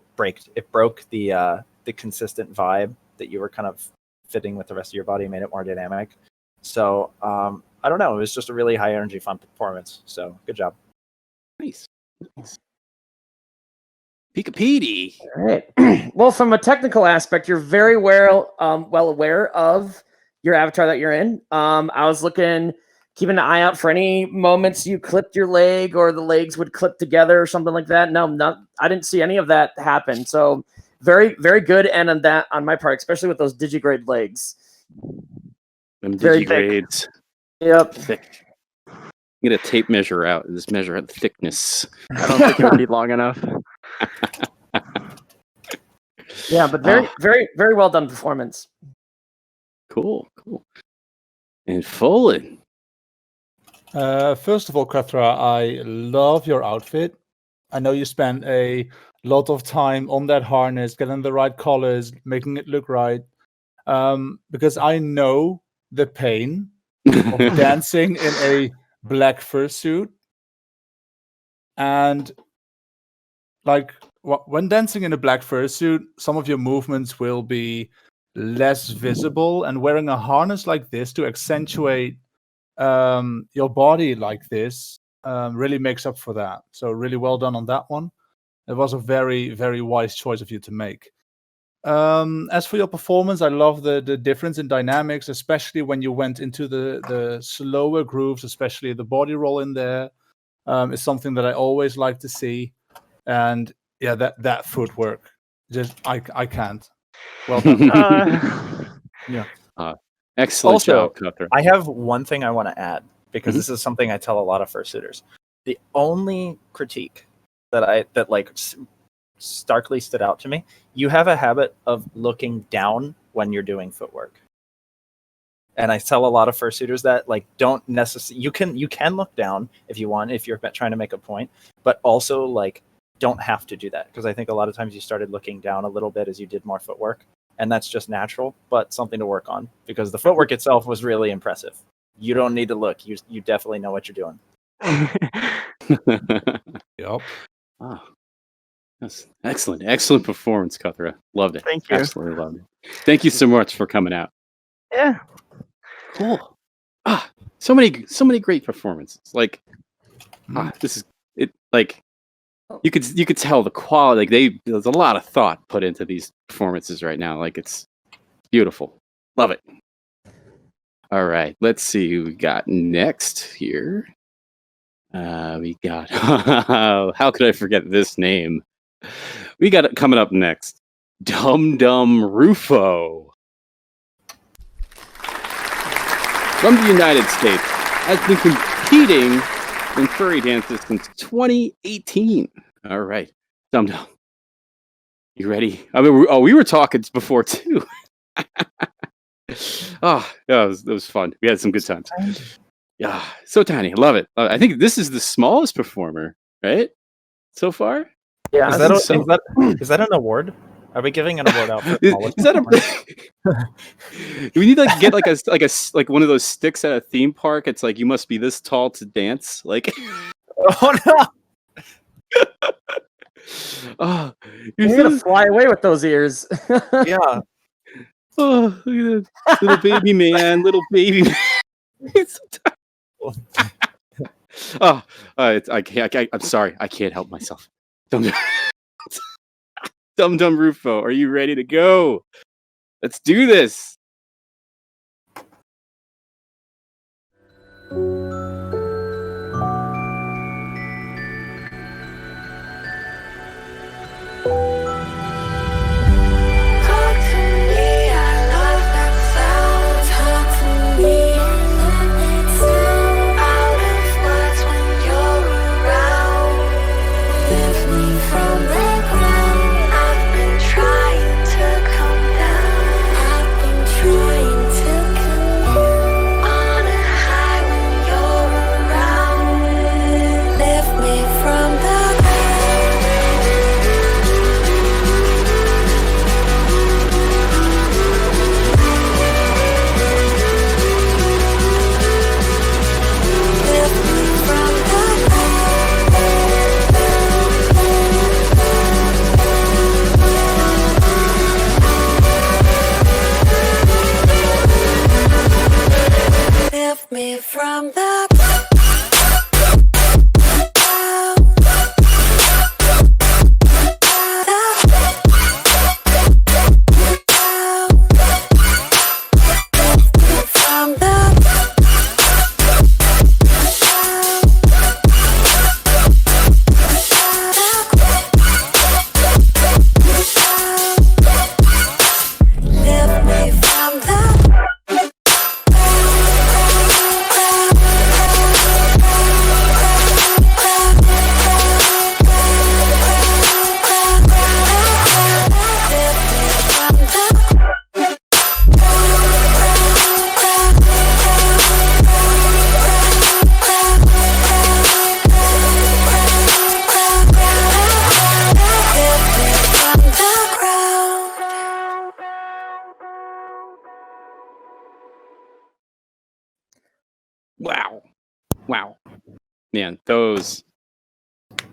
broke the consistent vibe that you were kind of fitting with the rest of your body, made it more dynamic. So I don't know, it was just a really high energy, fun performance. So good job. Nice. Pika-Petey. All right. Well, from a technical aspect, you're very well aware of your avatar that you're in. I was keeping an eye out for any moments you clipped your leg or the legs would clip together or something like that. No, I didn't see any of that happen. So very, very good. And on my part, especially with those digigrade legs. Them digigrades. Yep. Thick. Get a tape measure out and just measure out the thickness. I don't think it would be long enough. Yeah, but very, very, very well done performance. Cool. And Folan. First of all, Kuthra, I love your outfit. I know you spent a lot of time on that harness, getting the right colors, making it look right. Because I know the pain of dancing in a black fursuit. And like when dancing in a black fursuit, some of your movements will be less visible, and wearing a harness like this to accentuate your body like this really makes up for that. So really well done on that one. It was a very, very wise choice of you to make. As for your performance, I love the difference in dynamics, especially when you went into the slower grooves, especially the body roll in there is something that I always like to see. And yeah, that footwork, just I can't. Well done. Yeah. Excellent job, Kuthra. I have one thing I want to add, because this is something I tell a lot of fursuiters. The only critique that starkly stood out to me, you have a habit of looking down when you're doing footwork. And I tell a lot of fursuiters that don't necessarily, you can look down if you want, if you're trying to make a point, but also don't have to do that, because I think a lot of times you started looking down a little bit as you did more footwork, and that's just natural, but something to work on, because the footwork itself was really impressive. You don't need to look. You definitely know what you're doing. Yep. Oh, that's excellent performance, Kuthra. Loved it. Thank you. Absolutely loved it. Thank you so much for coming out. Yeah. Cool. So many great performances. This is it. You could tell the quality. There's a lot of thought put into these performances right now. It's beautiful. Love it. All right, let's see who we got next here. We got how could I forget this name? We got it coming up next. Dum Dum Rufo from the United States has been competing in furry dances since 2018. All right, Dum Dum, you ready? I mean, we were talking before too. Oh, yeah, it was fun. We had some good times. Yeah, so tiny. I love it. I think this is the smallest performer, right? So far? Yeah, I think so. is that an award? Are we giving an award out for smallest Is that performer? Do we need to get like one of those sticks at a theme park? It's like you must be this tall to dance. Like, oh no! Oh, you're gonna fly away with those ears. Yeah. Oh, look at that little baby man, little baby man. It's so oh, I can't. I'm sorry. I can't help myself. Dum Dum Rufo, are you ready to go? Let's do this. Me from the Wow. Man, those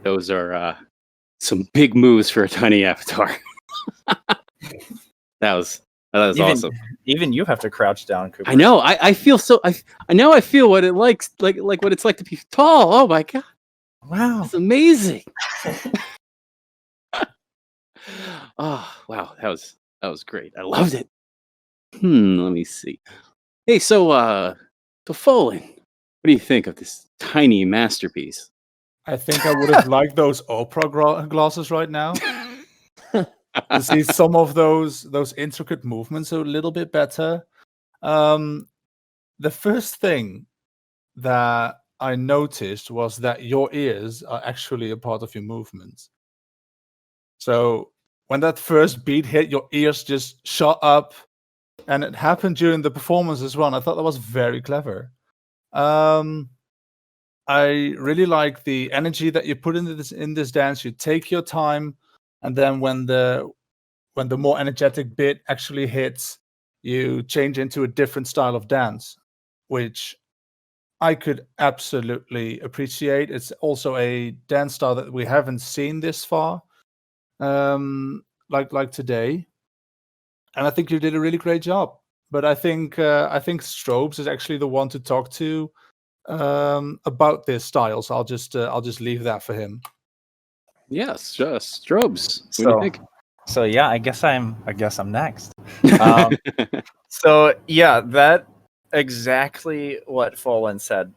are some big moves for a tiny avatar. that was awesome. Even you have to crouch down, Cooper. I know. I feel so. I feel what it like what it's like to be tall. Oh my god! Wow, it's amazing. Oh wow, that was great. I loved it. Let me see. Hey, so Fallen, what do you think of this tiny masterpiece? I think I would have liked those Oprah glasses right now. To see some of those intricate movements a little bit better. The first thing that I noticed was that your ears are actually a part of your movements. So when that first beat hit, your ears just shot up, and it happened during the performance as well. And I thought that was very clever. I really like the energy that you put into this dance. You take your time, and then when the more energetic bit actually hits, you change into a different style of dance, which I could absolutely appreciate. It's also a dance style that we haven't seen this far, like today, and I think you did a really great job. But I think Strobes is actually the one to talk to about this style, so I'll just leave that for him. Yes, just Strobes. What do you think? So yeah, I guess I'm next. So yeah, that exactly what Fallen said.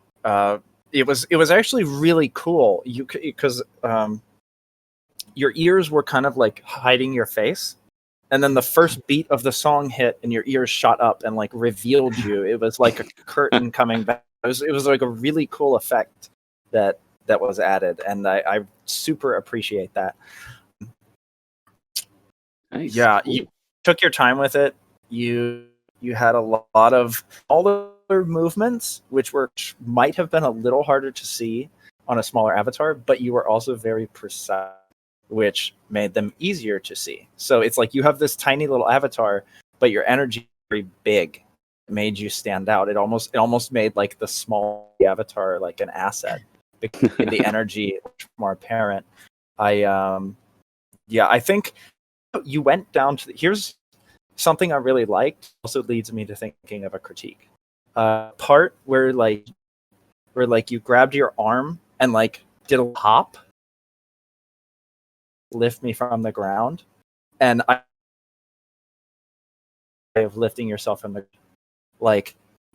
It was actually really cool. Because your ears were kind of like hiding your face, and then the first beat of the song hit, and your ears shot up and like revealed you. It was like a curtain coming back It was like a really cool effect that was added, and I super appreciate that. Nice. Yeah, Cool. you took your time with it. You had a lot of all other movements, which might have been a little harder to see on a smaller avatar, but you were also very precise, which made them easier to see. So it's like you have this tiny little avatar, but your energy is very big. It made you stand out. It almost made like the small avatar like an asset, because the energy much more apparent. I think you went down to here's something I really liked. Also leads me to thinking of a critique. Part where you grabbed your arm and like did a hop, lift me from the ground, and I of lifting yourself from the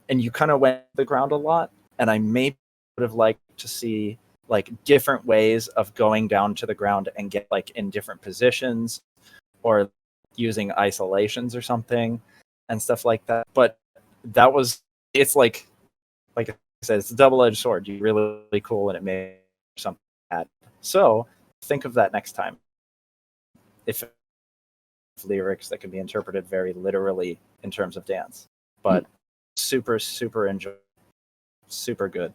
and you kind of went to the ground a lot, and I maybe would have liked to see like different ways of going down to the ground and get like in different positions, or using isolations or something and stuff like that. But it's like I said, it's a double-edged sword. You're really cool, and it made something bad. So think of that next time. If lyrics that can be interpreted very literally in terms of dance, but super, super enjoyable, super good.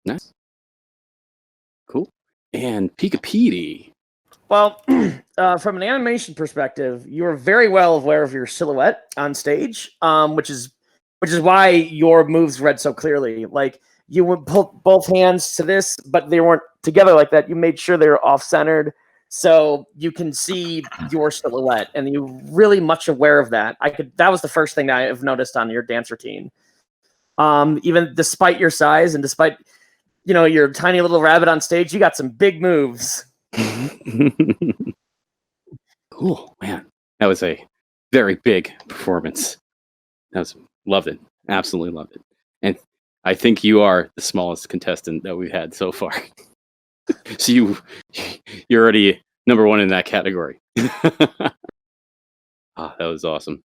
Nice. Cool. And Pika Petey. Well, from an animation perspective, you are very well aware of your silhouette on stage, which is why your moves read so clearly. Like, you would put both hands to this, but they weren't together like that. You made sure they were off-centered, so you can see your silhouette, and you're really much aware of that. That was the first thing that I've noticed on your dance routine. Even despite your size and despite, your tiny little rabbit on stage, you got some big moves. Cool, man. That was a very big performance. Loved it. Absolutely loved it. And I think you are the smallest contestant that we've had so far. So you're already number one in that category. That was awesome.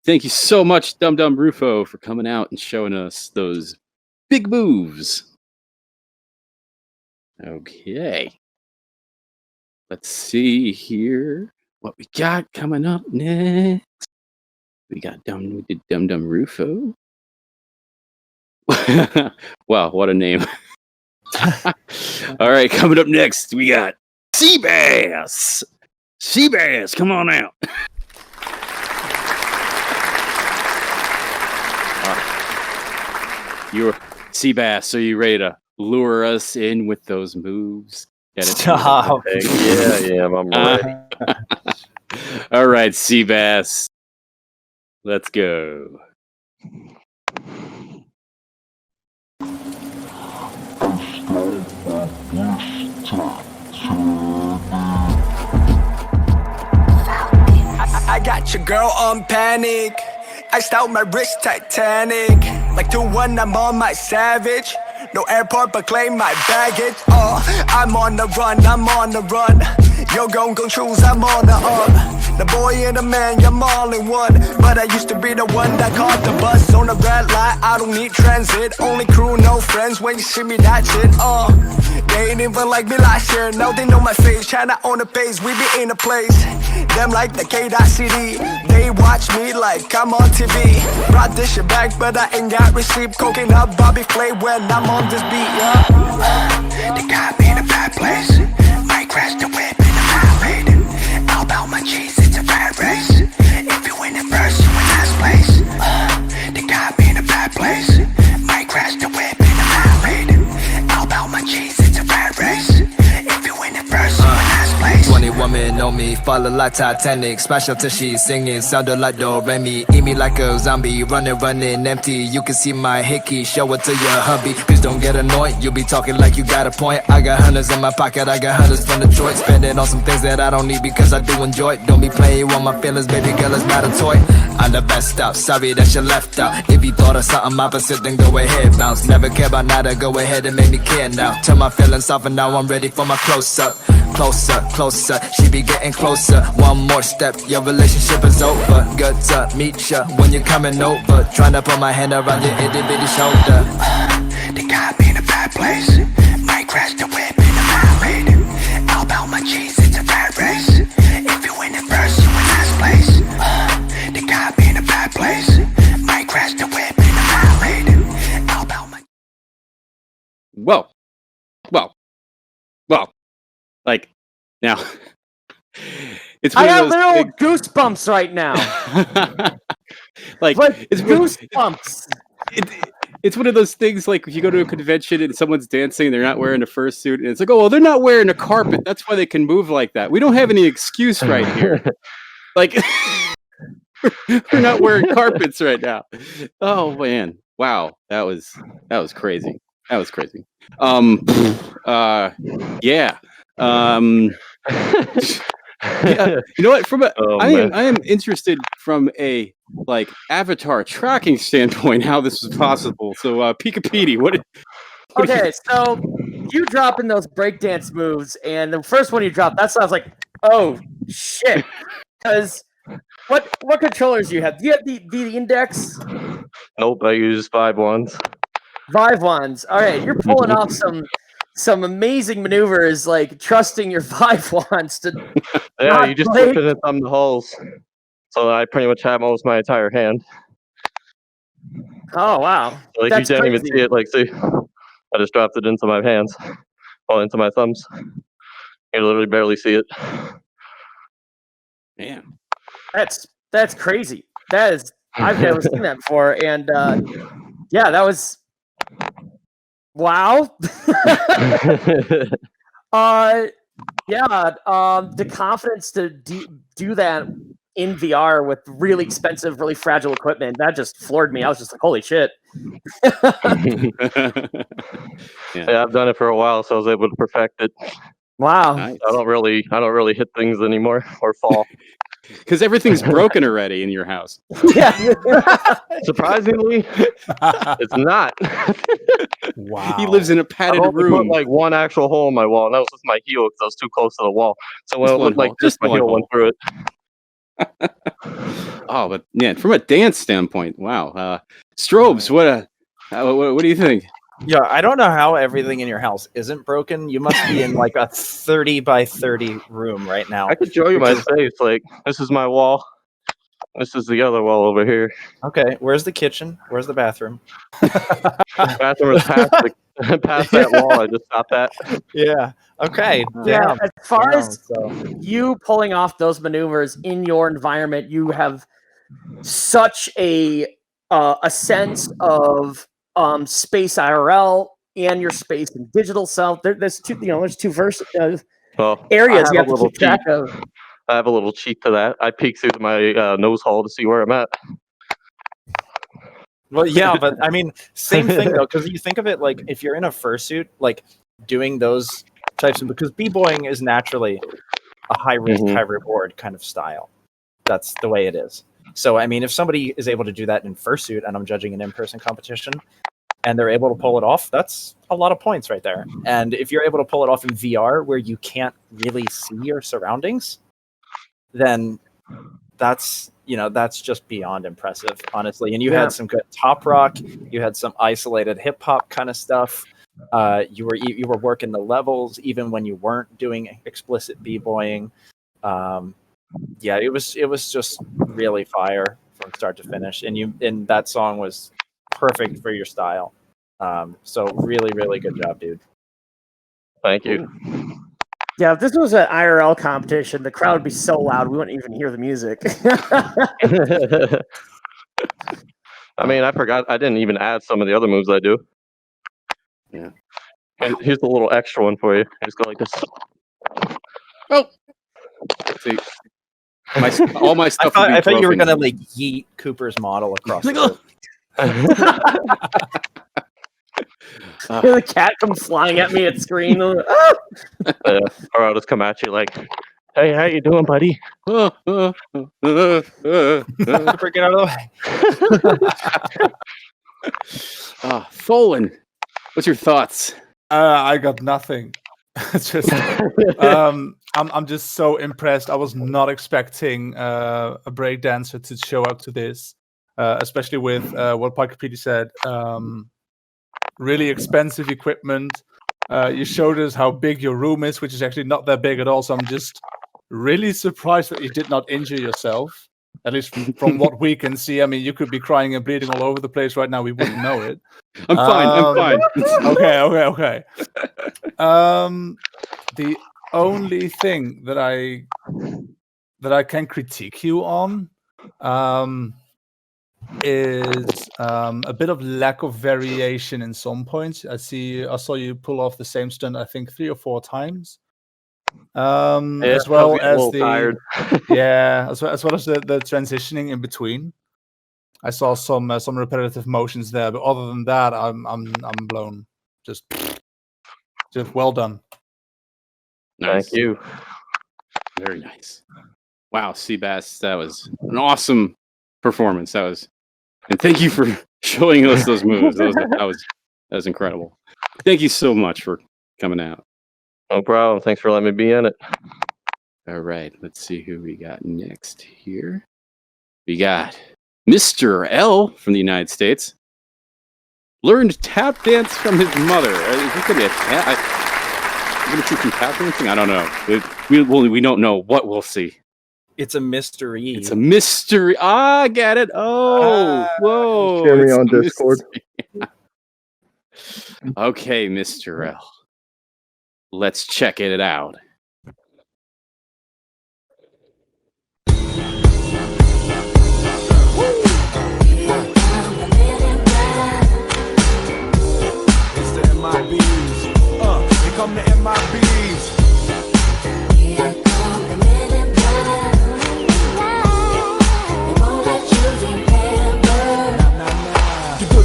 Thank you so much, Dum Dum Rufo, for coming out and showing us those big moves. Okay. Let's see here what we got coming up next. We did Dum Dum Rufo. Wow, what a name. All right, coming up next, we got Seabass. Seabass, come on out. You're Seabass, so you ready to lure us in with those moves? Stop. Yeah, I'm ready. All right, Seabass. Let's go. I got your girl on panic. Iced out my wrist Titanic. Like 2-1, I'm on my savage. No airport, but claim my baggage. I'm on the run, I'm on the run. You're gon' choose, I'm on the up. The boy and the man, you're all in one. But I used to be the one that caught the bus on the red light. I don't need transit, only crew, no friends. When you see me, that's it. They ain't even like me last year. Now they know my face. China on the page, we be in a place. Them like the K.CD. They watch me like I'm on TV. Brought this shit back, but I ain't got receipt. Coking up Bobby Flay when I'm on this beat, yeah. They got me in a bad place. Might crash the whip in the highway. All about my cheese, it's a bad race. If you win it first, you in last place. They got me in a bad place. Might crash the whip in the highway. All about my cheese, it's a bad race. If you win it first, you in last place. 20 women know me, follow like Titanic. Special till she singing, sounded like Do Re Mi. Eat me like a zombie, running empty. You can see my hickey, show it to your hubby. Please don't get annoyed, you be talking like you got a point. I got hundreds in my pocket, I got hundreds from Detroit. Spending on some things that I don't need because I do enjoy it. Don't be playing with my feelings, baby girl, it's not a toy. I'm the best out, sorry that you left out. If you thought of something opposite, then go ahead, bounce. Never care about nada, go ahead and make me care now. Turn my feelings off and now I'm ready for my close-up. closer, closer. She be getting closer. One more step, your relationship is over. Good to meet ya when you're coming over. Trying to put my hand around your itty bitty shoulder. They got me in a bad place. Might crash the whip in a parade. All about my cheese, it's a bad race. If you win it first, you in last place. They got me in a bad place. Might crash the whip in a parade. All about my. Well. Like now, it's. I got little goosebumps right now. like it's goosebumps. It's one of those things like if you go to a convention and someone's dancing and they're not wearing a fursuit and it's like, oh, well, they're not wearing a carpet. That's why they can move like that. We don't have any excuse right here. Like, we're not wearing carpets right now. Oh man, wow, that was crazy. That was crazy. Yeah. Yeah, you know what? I am interested from a like avatar tracking standpoint how this was possible. So, Pika Petey, what Okay, so you dropping those breakdance moves, and the first one you dropped, that sounds like, oh shit. Because what controllers do you have? Do you have the index? Nope, I use 5 ones. 5 ones. All right, you're pulling off some amazing maneuvers, like trusting your 5 wands to. Yeah, you just put it on the holes. So I pretty much have almost my entire hand. Oh wow! Like That's you can't crazy. even see it. Like, see, I just dropped it into my hands, or into my thumbs. You literally barely see it. Damn. That's crazy. That is, I've never seen that before, and yeah, that was wow. The confidence to do that in VR with really expensive, really fragile equipment, that just floored me. I was just like, holy shit. Yeah, I've done it for a while, so I was able to perfect it. Wow. Nice. I don't really hit things anymore or fall. Because everything's broken already in your house. Yeah. Surprisingly, it's not. Wow. He lives in a I padded only room. put like one actual hole in my wall, and that was with my heel because I was too close to the wall. So when Just it one looked like hole. this, Just my one heel went hole. through it. Oh, but yeah, from a dance standpoint, wow. Strobes, what do you think? Yeah, I don't know how everything in your house isn't broken. You must be in like a 30 by 30 room right now. I could show you my space. Like, this is my wall. This is the other wall over here. Okay, where's the kitchen? Where's the bathroom? Bathroom is past that wall. I just stopped that. Yeah. Okay. Yeah, Damn. as far Damn, as you pulling off those maneuvers in your environment, you have such a sense of space IRL and your space and digital self. There's two areas you have to keep track of. I have a little cheat to that. I peek through my nose hole to see where I'm at. Well, yeah, but I mean, same thing though, because you think of it like if you're in a fursuit, like doing those types of, because b-boying is naturally a high risk, high reward kind of style. That's the way it is. So, I mean, if somebody is able to do that in fursuit, and I'm judging an in-person competition, and they're able to pull it off, that's a lot of points right there. And if you're able to pull it off in VR, where you can't really see your surroundings, then that's just beyond impressive, honestly. And you had some good top rock, you had some isolated hip hop kind of stuff. You were working the levels even when you weren't doing explicit b-boying. Yeah, it was just really fire from start to finish, and that song was perfect for your style. So really, really good job, dude. Thank you. Yeah, if this was an IRL competition, the crowd would be so loud we wouldn't even hear the music. I mean, I forgot. I didn't even add some of the other moves I do. Yeah. And here's a little extra one for you. I just go like this. Oh. See, all my stuff. I thought you were gonna like yeet Cooper's model across the room. The cat comes flying at me at screen. Or I'll just come at you like, "Hey, how you doing, buddy?" Cooper, get out of the way. Tholen, what's your thoughts? I got nothing. I'm just so impressed. I was not expecting a breakdancer to show up to this, especially with what Takiri said. Really expensive equipment. You showed us how big your room is, which is actually not that big at all. So I'm just really surprised that you did not injure yourself. At least from what we can see. I mean, you could be crying and bleeding all over the place right now. We wouldn't know it. I'm fine. I'm fine. Okay. The only thing that I can critique you on is a bit of lack of variation in some points. I saw you pull off the same stunt, I think 3 or 4 times. As well as the as well as the transitioning in between. I saw some repetitive motions there, but other than that, I'm blown. Just well done. Nice. Thank you. Very nice. Wow, Seabass, that was an awesome performance. And thank you for showing us those moves. That was incredible. Thank you so much for coming out. No problem. Thanks for letting me be in it. All right, let's see who we got next here. We got Mr. L from the United States. Learned tap dance from his mother. Is this gonna be a tap? Gonna teach him tap dancing? I don't know. We don't know what we'll see. It's a mystery. It's a mystery. I get it. Oh, whoa! Share me on Discord. Okay, Mr. L. Let's check it out. It's the MIBs. Here come the MIBs.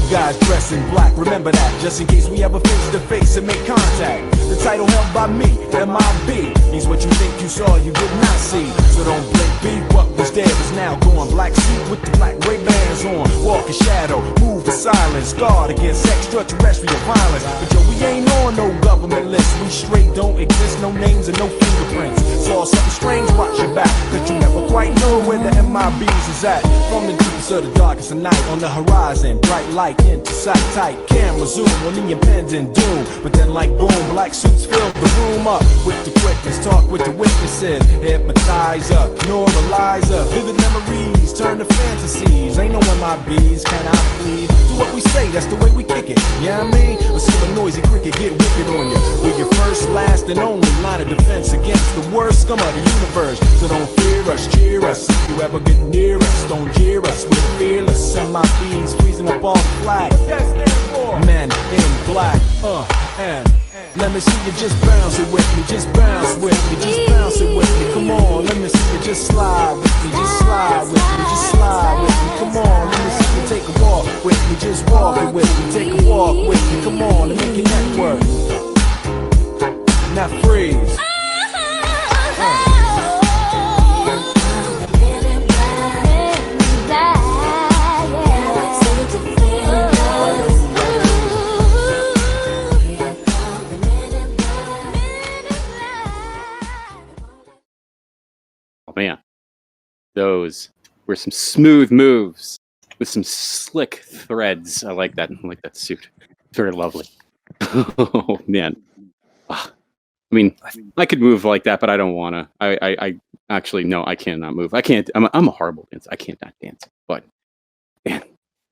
Guys dressed in black, remember that, just in case we ever face to face and make contact. The title held by me, MIB, means what you think you saw, you did not see. So don't blink, be what was dead is now gone. Black suit with the black Ray-Bans on, walk in shadow, move in silence, guard against extraterrestrial violence. But yo, we ain't on no government list, we straight don't exist, no names and no fingerprints. Saw something strange, watch your back, cause you never quite know where the MIBs is at. From the deepest of the darkest of night, on the horizon, bright light into sight, tight camera zoom on the impending doom. But then like boom, black suits fill the room up with the quickness, talk with the witnesses, hypnotizer, normalizer, vivid memories turn to fantasies. Ain't no MIBs, can I please? Do what we say, that's the way we kick it. Yeah, I mean, let's see a noisy cricket get wicked on you. We're your first, last, and only line of defense against the worst scum of the universe. So don't fear us, cheer us. If you ever get near us, don't jeer us. We're fearless. MIBs freezing up all the flag. Men in black, and let me see you just bounce it with me, just bounce with me, just bounce it with me. Come on, let me see you just slide with me, just slide with me, just slide with me. Come on, let me see you take a walk with me, just walk it with me, take a walk with me. Come on, and make your neck work. Now freeze. Man, those were some smooth moves with some slick threads. I like that. I like that suit. Very lovely. Oh man. I mean, I could move like that, but I don't want to. I actually no, I cannot move. I can't. I'm a horrible dancer. I can't not dance. But man,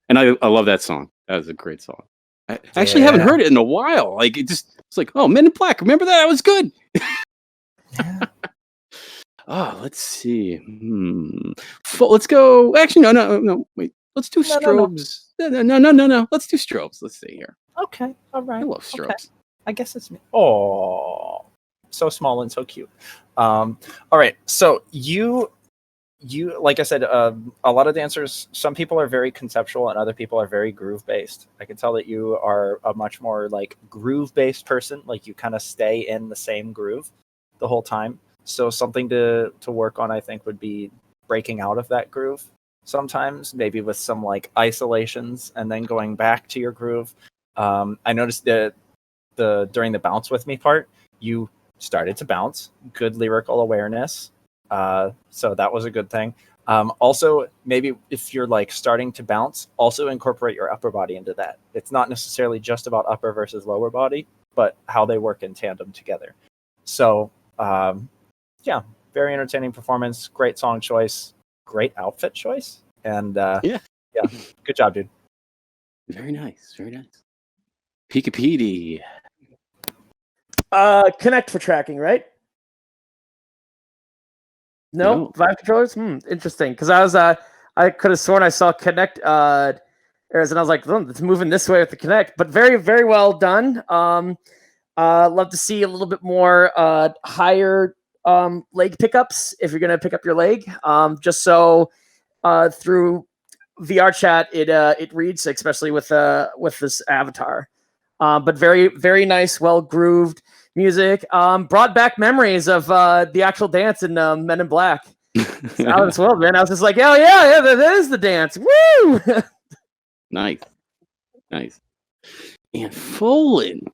and I love that song. That was a great song. I actually haven't heard it in a while. Like it's like, oh, Men in Black. Remember that? That was good. Oh, let's see. Let's go. Actually, no. Wait. Let's do strobes. No. Let's do strobes. Let's see here. Okay. All right. I love strobes. Okay. I guess it's me. Oh, so small and so cute. All right. So you, like I said, a lot of dancers. Some people are very conceptual, and other people are very groove based. I can tell that you are a much more like groove based person. Like you kind of stay in the same groove the whole time. So something to work on, I think, would be breaking out of that groove sometimes, maybe with some like isolations and then going back to your groove. I noticed that during the bounce with me part, you started to bounce. Good lyrical awareness. So that was a good thing. Also, maybe if you're like starting to bounce, also incorporate your upper body into that. It's not necessarily just about upper versus lower body, but how they work in tandem together. So, yeah, very entertaining performance, great song choice, great outfit choice, and yeah, good job, dude. Very nice, very nice. Pika-Petey. Connect for tracking, right? No, Vive controllers. Interesting. Because I could have sworn I saw Connect errors, and I was like, it's moving this way with the Connect. But very, very well done. Love to see a little bit more higher leg pickups if you're gonna pick up your leg. Just so through VRChat it reads, especially with this avatar. But very, very nice, well grooved music. Brought back memories of the actual dance in Men in Black. Out of this world, man. I was just like, oh yeah, that is the dance. Woo! Nice. And Folan.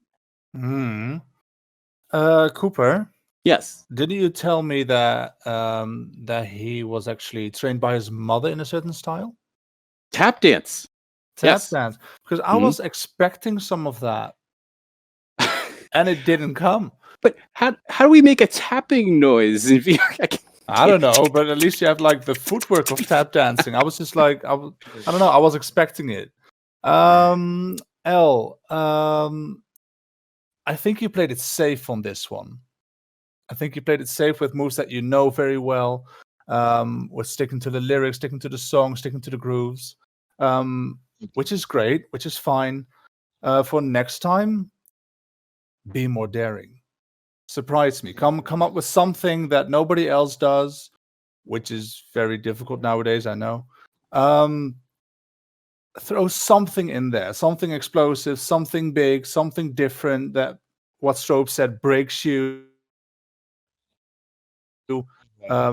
Cooper. Yes. Didn't you tell me that that he was actually trained by his mother in a certain style? Tap dance. Dance. Because I was expecting some of that. And it didn't come. But how do we make a tapping noise in VR? I don't know, but at least you have like the footwork of tap dancing. I was just like, I don't know, I was expecting it. I think you played it safe on this one. I think you played it safe with moves that you know very well, with sticking to the lyrics, sticking to the song, sticking to the grooves, which is great, which is fine. For next time, be more daring. Surprise me. Come up with something that nobody else does, which is very difficult nowadays, I know. Throw something in there, something explosive, something big, something different that what Strobe said breaks you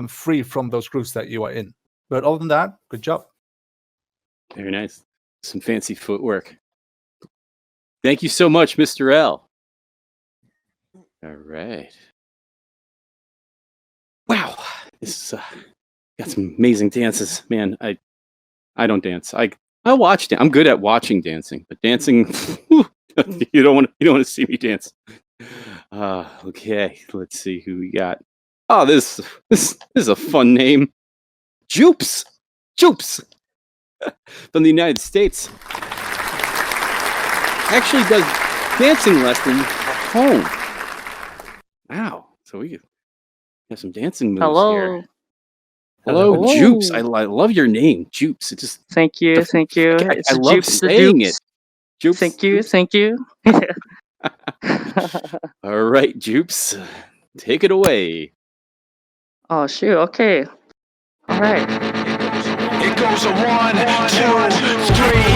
free from those grooves that you are in. But other than that, good job. Very nice. Some fancy footwork. Thank you so much, Mr. L. All right. Wow. This got some amazing dances. Man, I don't dance. I watch dance. I'm good at watching dancing, but dancing you don't want to see me dance. Okay, let's see who we got. Oh, this is a fun name. Jupes from the United States. Actually does dancing lessons at home. Wow. So we have some dancing moves here. Hello, Jupes. I love your name, Jupes. It just thank you. I love saying it. Jupes. Thank you. All right, Jupes. Take it away. Oh shoot, okay. Alright. It goes a 1, 2, 3.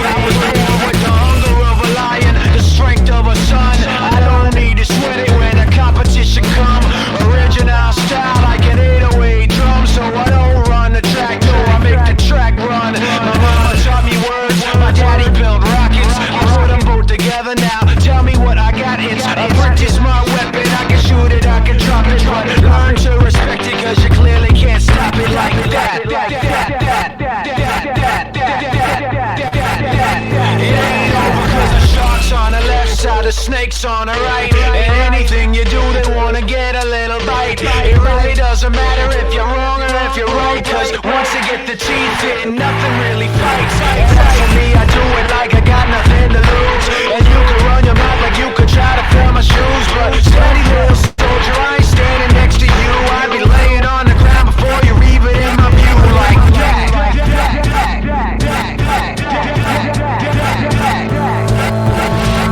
I was born with the hunger of a lion, the strength of a sun. I don't need to sweat it when the competition come. Original style like an 808 drum, so I don't run the track, no, I make the track run. My mama taught me words, my daddy built rockets. I put them both together now. Tell me what I got, it's a practice my weapon. I can shoot it, I can drop it, but learn to respect it, cause you clearly can't stop it like that. It ain't over cause the shark's on the left side, the snake's on the right. And anything you do, they wanna get a little bite. It really doesn't matter if you're wrong or if you're right, cause once you get the teeth in, nothing really fights. Except for me, I do it like I got nothing to lose. And you can run your mouth like you could try to fill my shoes, but steady little soldier, I ain't standing next to you. I'd be laying on the ground before you're even in my view like that.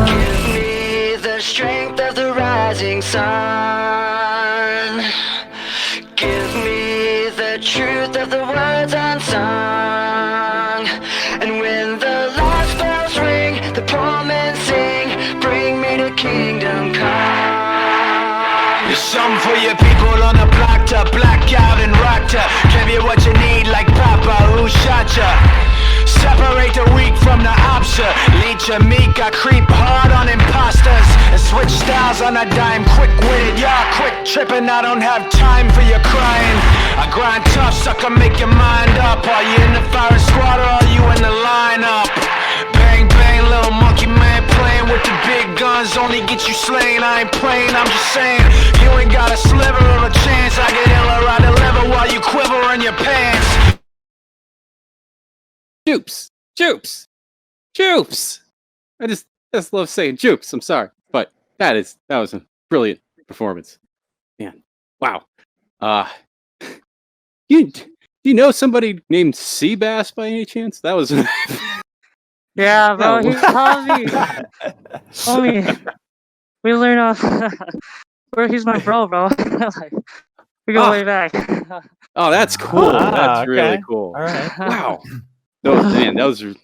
Give me the strength of the rising sun. Give me the truth of the words unsung. And when the last bells ring, the poor men sing, bring me to kingdom come. There's something for your people on the block to black out and rock to give you what you need like Papa who shot ya. Separate the weak from the opsa. Leech and meek, I creep hard on imposters and switch styles on a dime, quick-witted. Tripping, I don't have time for your crying. I grind tough, sucker, make your mind up. Are you in the firing squad or are you in the lineup? Bang, bang, little monkey man playing with the big guns. Only get you slain, I ain't playing, I'm just saying. You ain't got a sliver of a chance. I get iller, I deliver while you quiver in your pants. Jupes, Jupes, Jupes. I just love saying Jupes. I'm sorry, but that was a brilliant performance. Man, wow. You know somebody named Seabass by any chance? That was. Yeah, bro. He taught me. Homie, we learned off. Bro, he's my bro. Like, we go way back. Oh, that's cool. That's really okay. cool. All right. Wow. Those are.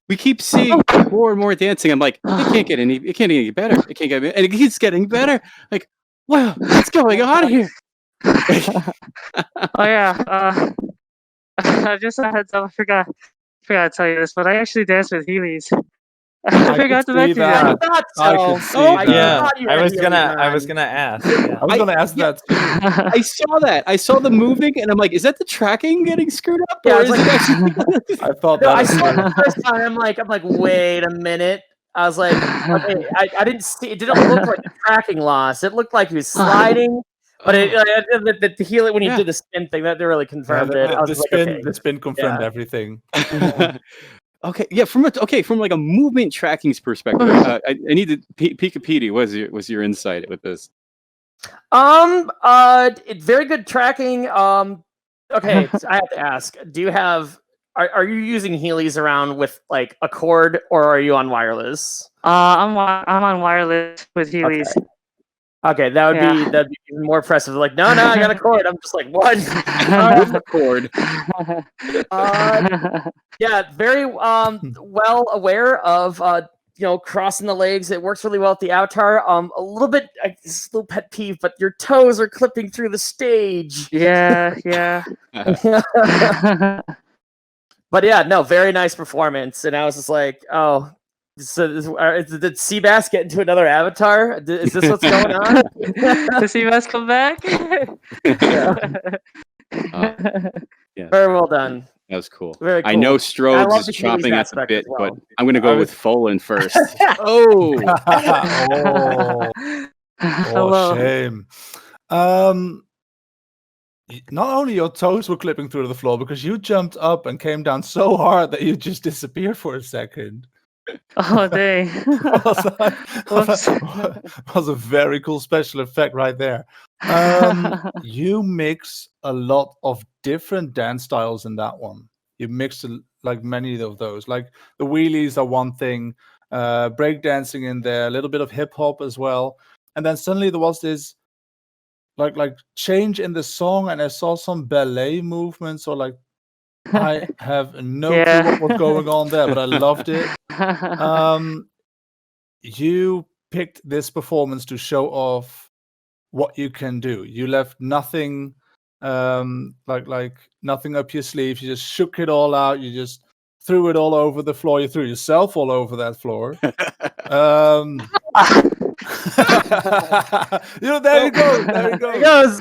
We keep seeing more and more dancing. I'm like, it can't get any better. It can't get, and it keeps getting better. Like, wow, what's going on here? Oh yeah. Just a heads up. I forgot to tell you this, but I actually danced with Heelys. I forgot to mention that. I thought so. Yeah, I was gonna ask. Yeah. I was gonna ask that too. I saw that. I saw the moving, and I'm like, is that the tracking getting screwed up? Yeah, Or it's is like- it actually... I thought No, that. I saw it the first time. I'm like, wait a minute. I was like, okay, I didn't see. It didn't look like a tracking loss. It looked like he was sliding. But the heel when you did the spin thing, that really confirmed it. I was like, okay. The spin confirmed everything. Okay, yeah. From like a movement tracking's perspective, I need to Pika Petey. Was your insight with this? Very good tracking. Okay, so I have to ask: do you have? Are you using Heelys around with like a cord, or are you on wireless? I'm on wireless with Heelys. Okay, that'd be even more impressive. Like, no, I got a cord. I'm just like, what? With a cord. Yeah, very well aware of crossing the legs. It works really well with the avatar. A little bit, this little pet peeve, but your toes are clipping through the stage. Yeah. But yeah, no, very nice performance. And I was just like, oh. So did Seabass get into another avatar? Is this what's going on? Did Seabass come back? Yeah. Very well done. That was cool. Very cool. I know I Strobes love is the chomping Heelys at the aspect bit, as well. but I'm going to go with Folan first. Oh, shame. Not only your toes were clipping through the floor, because you jumped up and came down so hard that you just disappeared for a second. Oh, dang. was a very cool special effect right there. You mix a lot of different dance styles in that one. You mixed like many of those. Like the wheelies are one thing, breakdancing in there, a little bit of hip hop as well. And then suddenly there was this like change in the song, and I saw some ballet movements, or like I have no clue what was going on there, but I loved it. You picked this performance to show off what you can do. You left nothing like nothing up your sleeve. You just shook it all out. You just threw it all over the floor. You threw yourself all over that floor. There you go. There you go. There it goes.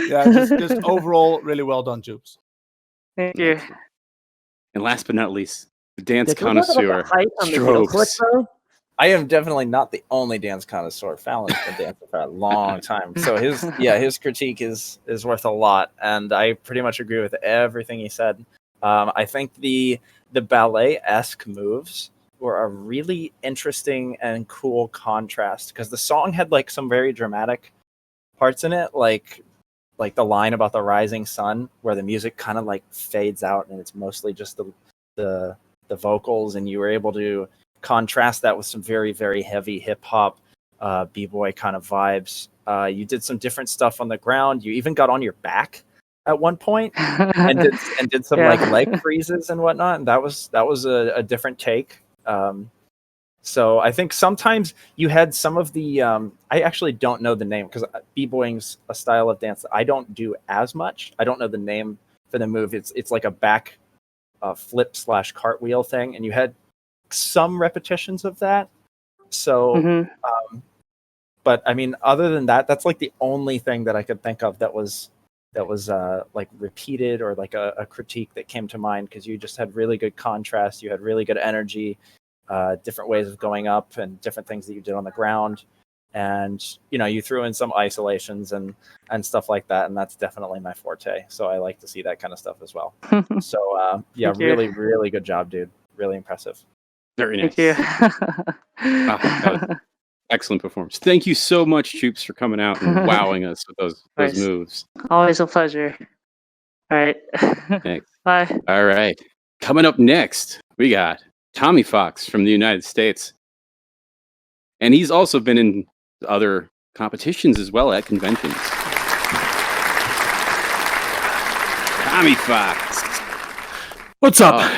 Yeah, just overall, really well done, Jupes. Thank you. And last but not least, the dance Can we talk about connoisseur, the height on the heel click, Strobes. though? I am definitely not the only dance connoisseur. Fallon's been dancing for a long time, so his critique is worth a lot, and I pretty much agree with everything he said. I think the ballet-esque moves were a really interesting and cool contrast, because the song had like some very dramatic parts in it, like the line about the rising sun, where the music kind of like fades out and it's mostly just the vocals, and you were able to contrast that with some very, very heavy hip hop, b-boy kind of vibes. You did some different stuff on the ground. You even got on your back at one point and did some like leg freezes and whatnot. And that was a different take. So I think sometimes you had some of the I actually don't know the name, because b-boying's a style of dance that I don't do as much. I don't know the name for the move. It's like a back flip / cartwheel thing, and you had some repetitions of that. So But I mean, other than that, that's like the only thing that I could think of that was like repeated or like a critique that came to mind, because you just had really good contrast, you had really good energy, different ways of going up and different things that you did on the ground, and you threw in some isolations and stuff like that, and that's definitely my forte. So I like to see that kind of stuff as well. So yeah, really, really good job, dude. Really impressive. Very nice. Thank you. That was excellent performance. Thank you so much, Choops, for coming out and wowing us with those moves. Always a pleasure. All right. Thanks. Bye. All right. Coming up next, we got Tommy Fox from the United States. And he's also been in other competitions as well at conventions. Tommy Fox. What's up?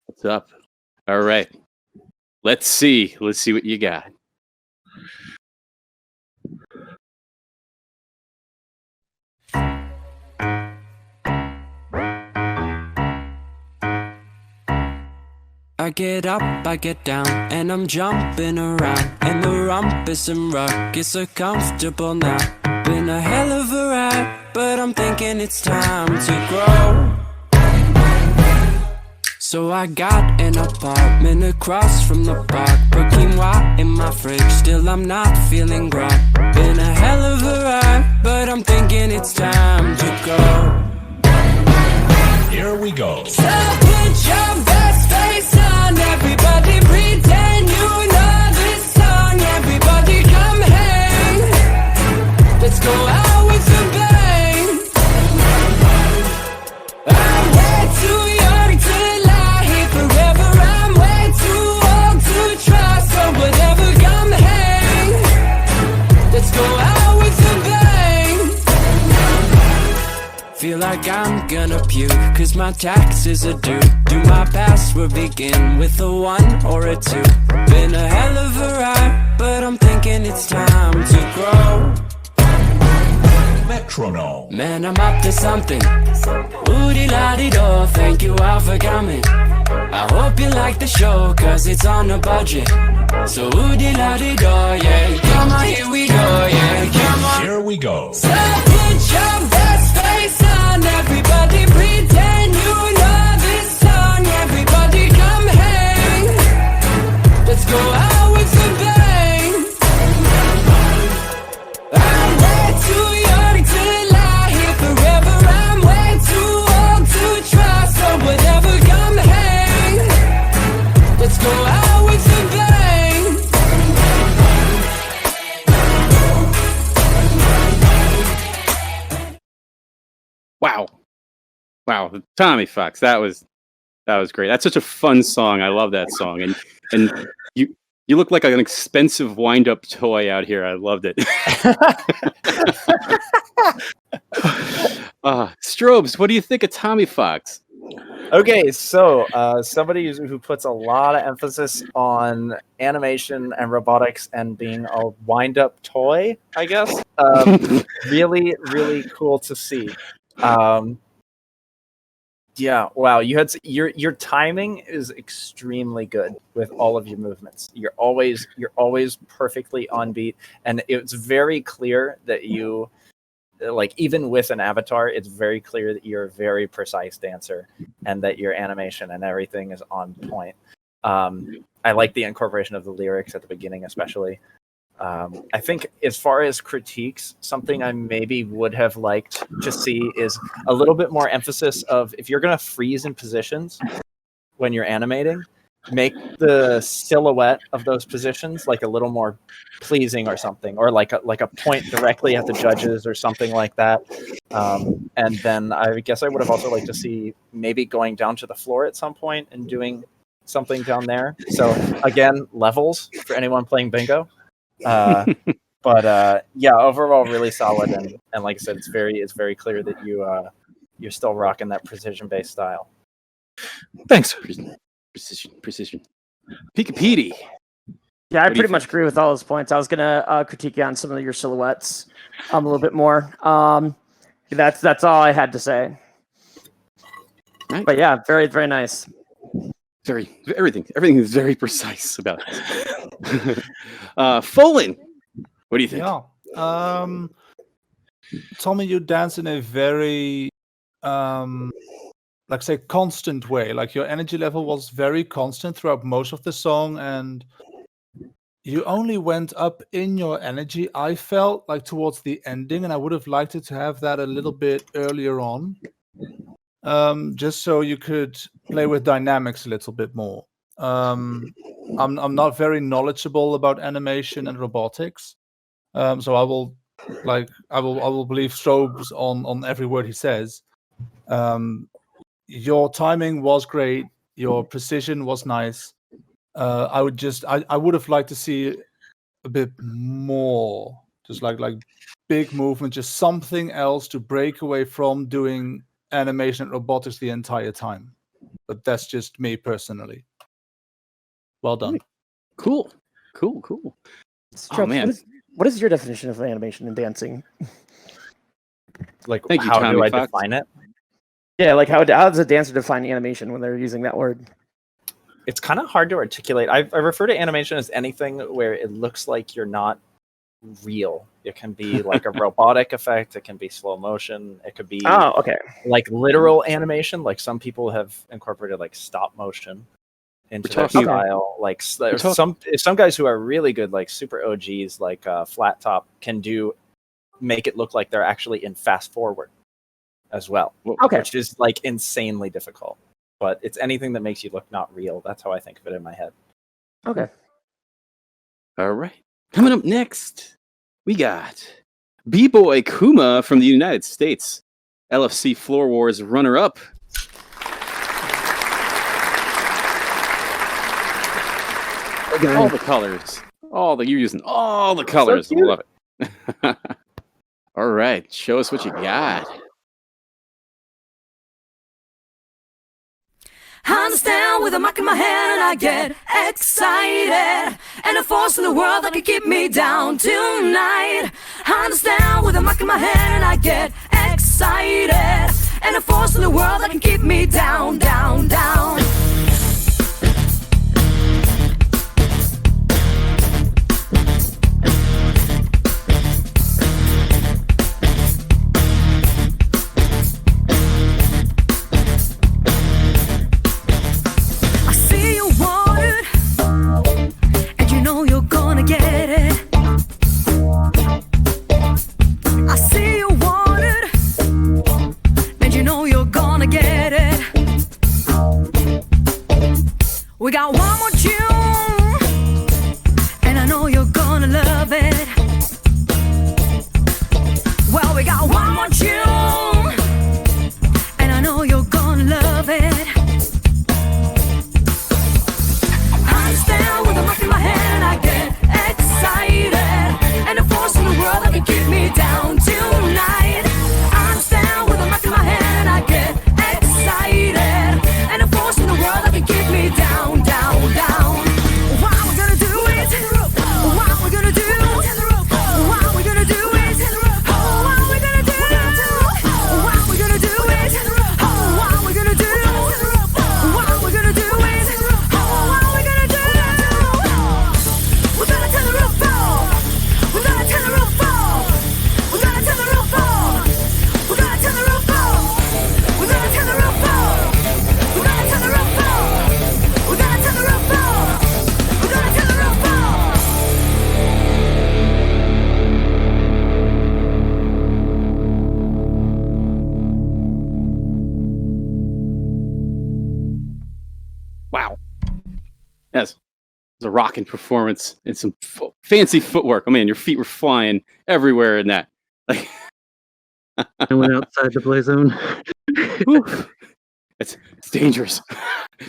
What's up? All right. Let's see what you got. I get up, I get down, and I'm jumping around. And the rumpus and ruckus are comfortable now. Been a hell of a ride, but I'm thinking it's time to grow. So I got an apartment across from the park. Put quinoa in my fridge, still I'm not feeling right. Been a hell of a ride, but I'm thinking it's time to go. Here we go. So put your best face on, everybody pretend you know this song. Everybody come hang, let's go out with a bang. I'm way too young to lie here forever. I'm way too old to try, so whatever, come hang, let's go out with a bang. Feel like I'm gonna puke, cause my taxes are due. Do my password begin with a 1 or a 2? Been a hell of a ride, but I'm thinking it's time to grow. Metronome. Man, I'm up to something. Oodie-la-dee-do, thank you all for coming. I hope you like the show, cause it's on a budget. So oodie-la-dee-do, yeah. Come on, here we go, yeah. Come on. Here we go. So put your best face on, everybody pretend you know this song. Everybody come hang, let's go out with a bang. I'm way too young to lie here forever. I'm way too old to try, so whatever, come hang, let's go out with a bang. Wow, Tommy Fox, that was great. That's such a fun song. I love that song, and you look like an expensive wind-up toy out here. I loved it. Strobes, what do you think of Tommy Fox? Okay, so somebody who puts a lot of emphasis on animation and robotics and being a wind-up toy, I guess. Really, really cool to see. Yeah, wow. You had your timing is extremely good with all of your movements. You're always perfectly on beat, and it's very clear that you, like, even with an avatar, it's very clear that you're a very precise dancer and that your animation and everything is on point. I like the incorporation of the lyrics at the beginning, especially. I think as far as critiques, something I maybe would have liked to see is a little bit more emphasis of, if you're going to freeze in positions when you're animating, make the silhouette of those positions like a little more pleasing or something, or like a point directly at the judges or something like that. And then I guess I would have also liked to see maybe going down to the floor at some point and doing something down there. So again, levels for anyone playing bingo. But yeah, overall really solid, and like I said, it's very clear that you're still rocking that precision-based style. Thanks. Precision. Pika Petey. Yeah, I pretty much agree with all those points. I was gonna critique you on some of your silhouettes a little bit more. That's all I had to say. Right. But yeah, very, very nice. Everything is very precise about it. Folan, What do you think? Yeah. Tommy, you dance in a very, like say, constant way. Like your energy level was very constant throughout most of the song, and you only went up in your energy, I felt, like towards the ending, and I would have liked it to have that a little bit earlier on, just so you could play with dynamics a little bit more. I'm not very knowledgeable about animation and robotics, so I will believe Strobes on every word he says. Your timing was great. Your precision was nice. I would have liked to see a bit more, just like big movement, just something else to break away from doing animation and robotics the entire time. But that's just me personally. Well done. Cool. Oh man, what is your definition of animation and dancing? Like, Thank you, how Tommy do I Fox. define it? Yeah, like how does a dancer define animation when they're using that word? It's kind of hard to articulate. I refer to animation as anything where it looks like you're not real. It can be like a robotic effect. It can be slow motion. It could be like literal animation. Like some people have incorporated like stop motion into their style. Like there's some guys who are really good, like super OGs, like Flat Top, can make it look like they're actually in fast forward as well. Which is like insanely difficult. But it's anything that makes you look not real. That's how I think of it in my head. Okay. All right. Coming up next, we got B-Boy Kuma from the United States, LFC Floor Wars runner-up. All the colors. You're using all the colors. So I love it. All right. Show us what you got. I understand with a mic in my hand and I get excited, and a force in the world that can keep me down tonight. I understand with a mic in my hand and I get excited, and a force in the world that can keep me down, down, down. We got one more tune, and I know you're gonna love it. Well, we got one more tune, and I know you're gonna love it. I understand with a mic in my hand, I get excited, and the force in the world that can keep me down tonight. I understand with a mic in my hand, I get excited, and the force in the world that can keep me down, down, down. What we gonna do is, what we gonna do, what we gonna do is, what we gonna do, what we gonna do is, what we gonna do, what we gonna do is, what we gonna do. We're gonna turn the roof off. We're gonna turn the roof off. We're gonna turn the roof off. We're gonna turn the roof off. We're gonna turn the roof off. We're gonna turn the roof off. We're gonna turn the roof off. We're gonna turn the roof off. Wow. Yes. It was a rocking performance and some fancy footwork. Oh man, your feet were flying everywhere in that. Like, I went outside the play zone. it's dangerous.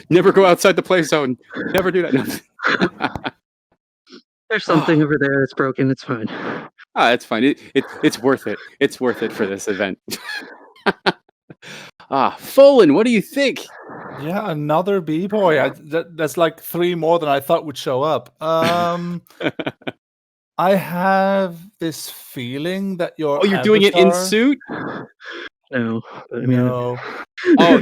Never go outside the play zone. Never do that. No. There's something over there that's broken. It's fine. It's fine. It's worth it. It's worth it for this event. Folan, what do you think? Yeah, another B-boy. That's like 3 more than I thought would show up. I have this feeling that you're doing it in suit? No. No.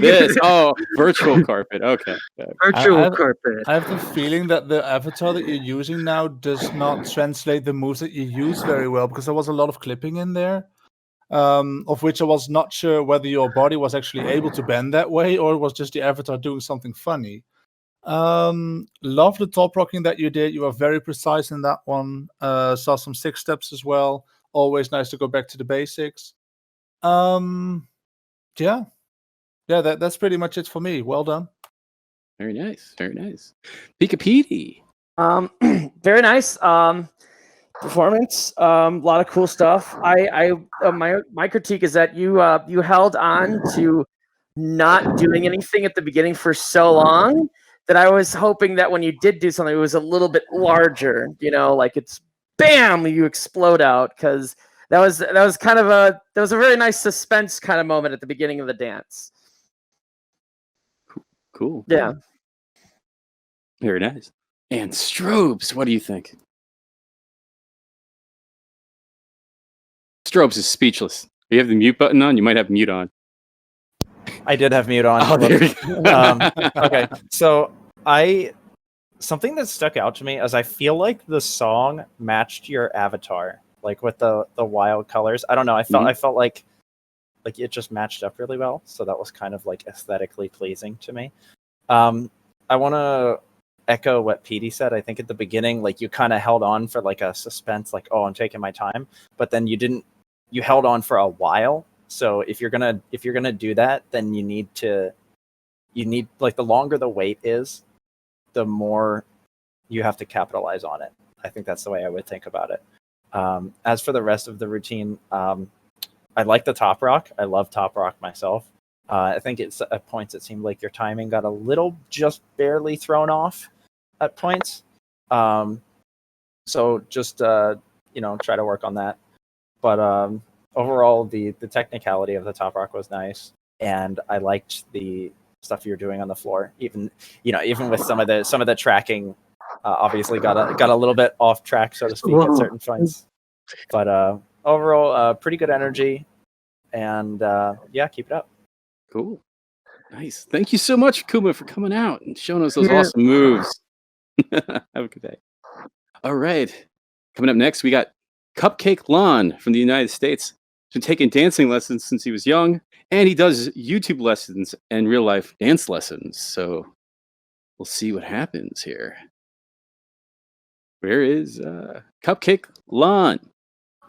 this. Oh, virtual carpet. Okay. Virtual carpet. I have the feeling that the avatar that you're using now does not translate the moves that you use very well, because there was a lot of clipping in there, of which I was not sure whether your body was actually able to bend that way or it was just the avatar doing something funny. Love the top rocking that you did. You were very precise in that one. Saw some 6 steps as well. Always nice to go back to the basics. Yeah, that's pretty much it for me. Well done. Very nice. Very nice. Pika Petey. Very nice. Performance. A lot of cool stuff. My critique is that you held on to not doing anything at the beginning for so long that I was hoping that when you did do something, it was a little bit larger. You know, like it's bam, you explode out, because that was a very nice suspense kind of moment at the beginning of the dance. Cool. Yeah. Very nice. And Strobes, what do you think? Strobes is speechless. You have the mute button on? You might have mute on. I did have mute on. Oh, there you go. Okay, so something that stuck out to me is I feel like the song matched your avatar, like with the wild colors. I don't know. I felt like it just matched up really well. So that was kind of like aesthetically pleasing to me. I want to echo what Petey said. I think at the beginning, like you kind of held on for like a suspense, like, oh, I'm taking my time, but then you held on for a while. So if you're gonna do that, then you need like the longer the wait is, the more you have to capitalize on it. I think that's the way I would think about it. As for the rest of the routine, I like the top rock. I love top rock myself. I think it's at points it seemed like your timing got a little just barely thrown off at points. So just try to work on that. But overall, the technicality of the top rock was nice, and I liked the stuff you're doing on the floor. Even with some of the tracking, obviously got a little bit off track, so to speak, at certain points. But overall, pretty good energy, and keep it up. Cool. Nice. Thank you so much, Kuma, for coming out and showing us those awesome moves. Have a good day. All right. Coming up next, we got Cupcake Lon from the United States. He's been taking dancing lessons since he was young, and he does YouTube lessons and real life dance lessons. So we'll see what happens here. Where is Cupcake Lon?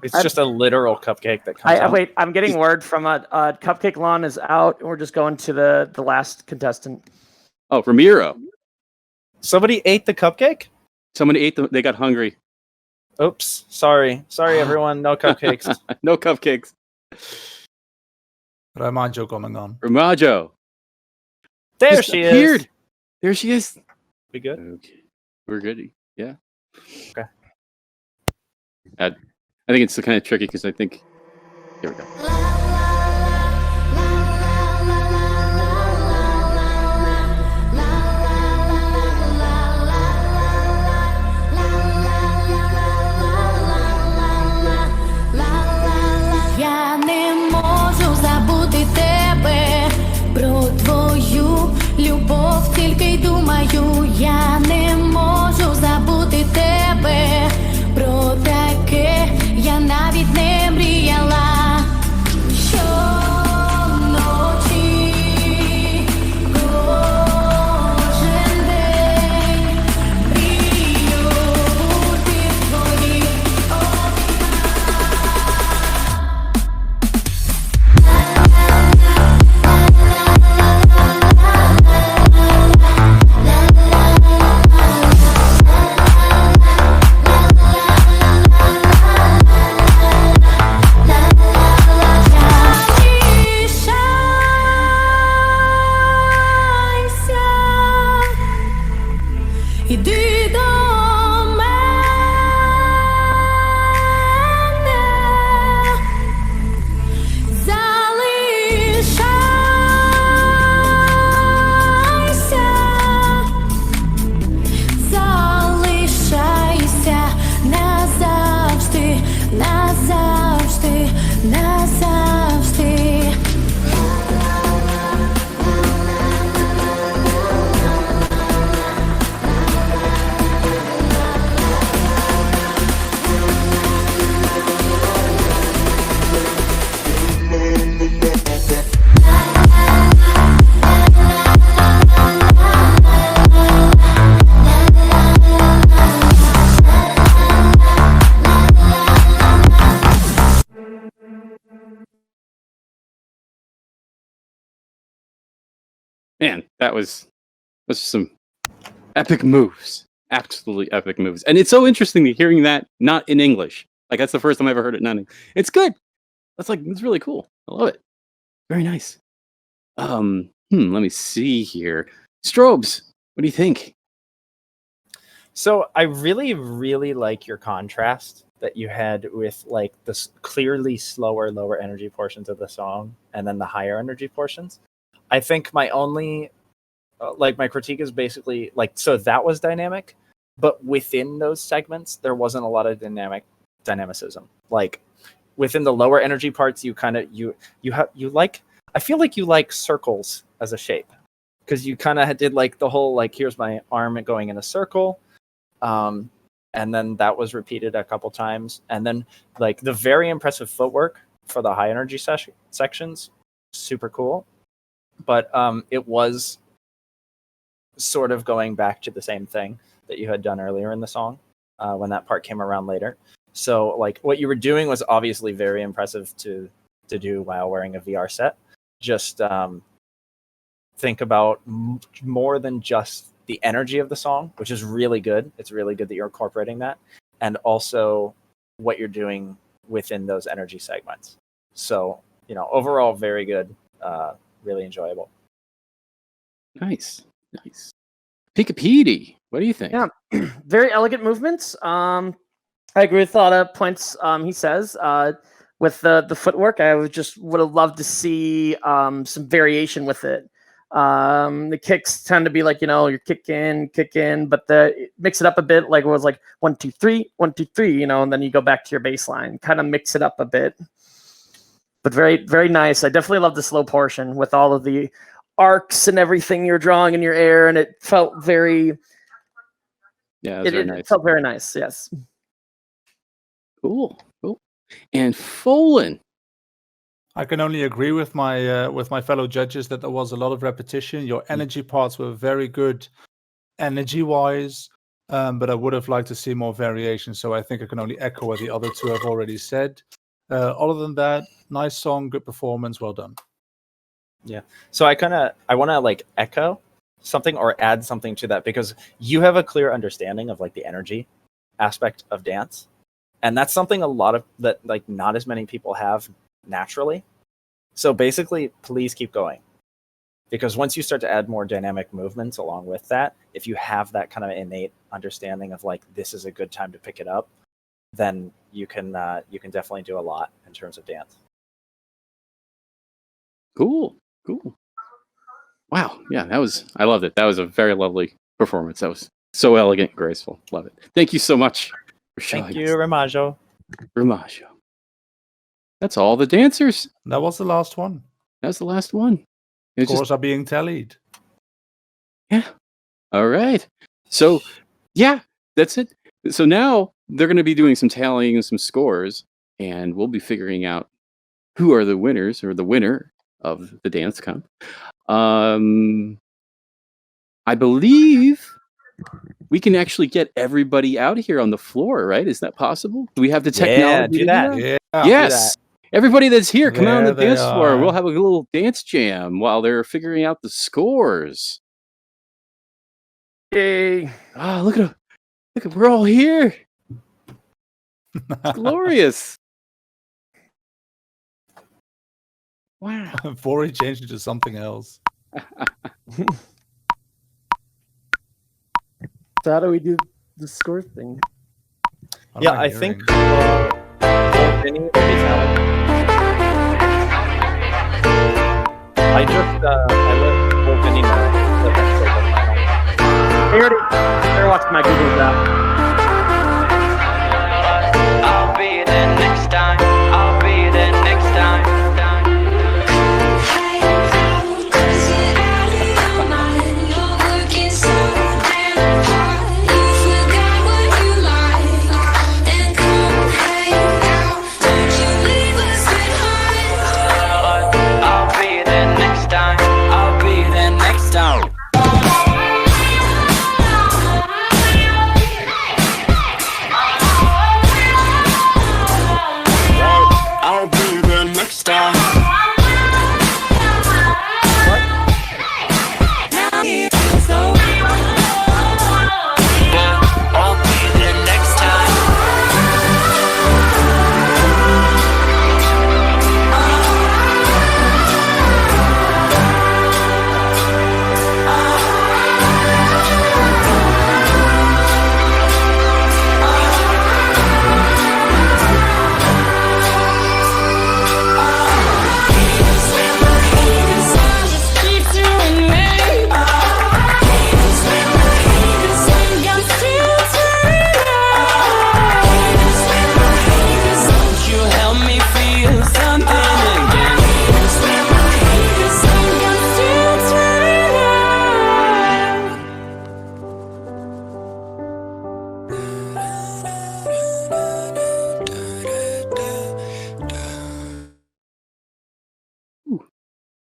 It's just a literal cupcake that comes out. Wait, I'm getting word from Cupcake Lon is out, and we're just going to the last contestant. Oh, Ramiro. Somebody ate the cupcake? Somebody ate them. They got hungry. Oops. Sorry, everyone. No cupcakes. No cupcakes. Ramajo coming on. Ramajo. There she is. There she is. We good? Okay. We're good. Yeah. Okay. I think it's kind of tricky because I think. Here we go. Я не можу забути тебе, про твою любов тільки й думаю. Я не можу забути тебе, про таке я навіть не мріяла. man, that was some epic moves. Absolutely epic moves. And it's so interesting to hearing that not in English. Like that's the first time I ever heard it not in It's good. It's really cool. I love it. Very nice. Let me see here. Strobes, what do you think? So I really, really like your contrast that you had with like the clearly slower, lower energy portions of the song and then the higher energy portions. I think my only, my critique is basically like, so that was dynamic, but within those segments, there wasn't a lot of dynamicism. Like within the lower energy parts, you kind of, I feel like you like circles as a shape because you kind of did like the whole, like, here's my arm going in a circle. And then that was repeated a couple times. And then like the very impressive footwork for the high energy sections, super cool. But it was sort of going back to the same thing that you had done earlier in the song when that part came around later. So like what you were doing was obviously very impressive to do while wearing a VR set. Just think about more than just the energy of the song, which is really good. It's really good that you're incorporating that. And also what you're doing within those energy segments. So, overall, very good. Really enjoyable. Nice. Pika-Petey, what do you think? Yeah, very elegant movements. I agree with a lot of points he says. With the footwork, I would have loved to see some variation with it. The kicks tend to be like, you're kick in, but mix it up a bit. Like it was like 1, 2, 3, 1, 2, 3, and then you go back to your baseline, kind of mix it up a bit. But very, very nice. I definitely love the slow portion with all of the arcs and everything you're drawing in your air, and it felt very. Yeah, it felt very nice. Yes. Cool. And Folan. I can only agree with my fellow judges that there was a lot of repetition. Your energy parts were very good, energy-wise, but I would have liked to see more variation. So I think I can only echo what the other two have already said. Other than that, nice song, good performance, well done. Yeah. So I want to like echo something or add something to that because you have a clear understanding of like the energy aspect of dance, and that's something that like not as many people have naturally. So basically, please keep going, because once you start to add more dynamic movements along with that, if you have that kind of innate understanding of like this is a good time to pick it up, then you can definitely do a lot in terms of dance. Cool. Wow, yeah, I loved it. That was a very lovely performance. That was so elegant and graceful. Love it. Thank you so much for showing Thank you, us. Ramajo. That's all the dancers. That was the last one. That's the last one. Scores are being tallied. Yeah. All right. So, yeah, that's it. So now they're going to be doing some tallying and some scores, and we'll be figuring out who are the winners or the winner of the dance comp. I believe we can actually get everybody out here on the floor, right? Is that possible? Do we have the technology? Do that. Yeah. Yes. Everybody that's here, come out on the There they dance floor. are. We'll have a little dance jam while they're figuring out the scores. Yay. Ah, look at we're all here. It's glorious. Wow. Vori changed it to something else. So how do we do the score thing? Yeah, I think Vinny will be talented. I let Vinny know that that's like the final. They're watching my Google Doc. I'll be there next time. I'll be there next time.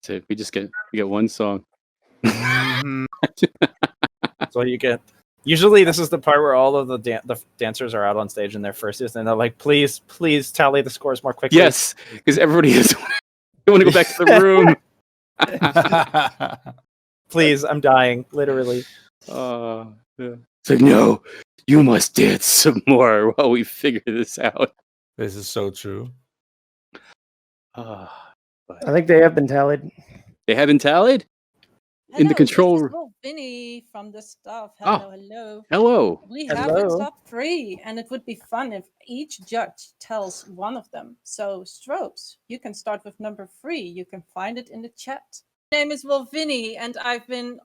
So we get one song. That's all you get. Usually, this is the part where all of the dancers are out on stage in their firsts, and they're like, "Please, please tally the scores more quickly." Yes, because everybody is. They want to go back to the room. Please, I'm dying, literally. Yeah. It's like, no, you must dance some more while we figure this out. This is so true. I think they have been tallied. They have been tallied? In the control room. Vinny from the staff. Oh, Hello. hello. We have a top 3, and it would be fun if each judge tells one of them. So, Strobes, you can start with number 3. You can find it in the chat. My name is Vinny, and I've been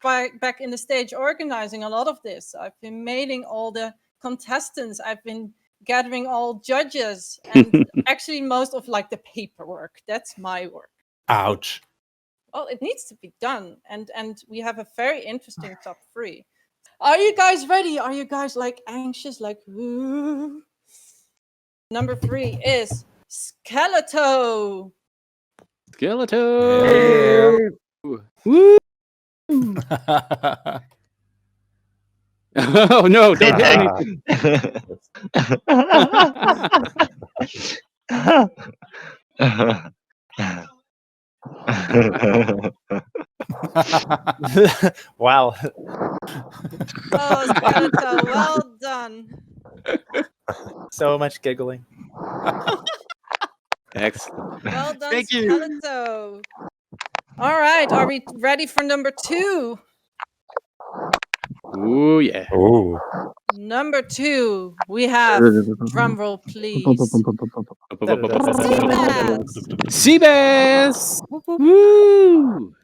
back in the stage organizing a lot of this. I've been mailing all the contestants. I've been gathering all judges, and actually most of like the paperwork. That's my work. Ouch. Well, it needs to be done, and we have a very interesting top 3. Are you guys ready? Are you guys like anxious? Like, ooh. Number 3 is Skeleto. Skeleto. Woo! Oh no! Don't hit anything. Wow. Oh, Skeleto, well done. So much giggling. Excellent. Well done, Thank you. Skeleto. All right, are we ready for number 2? Ooh, yeah. Ooh. Number 2, we have, drumroll please, Seabass. Woo!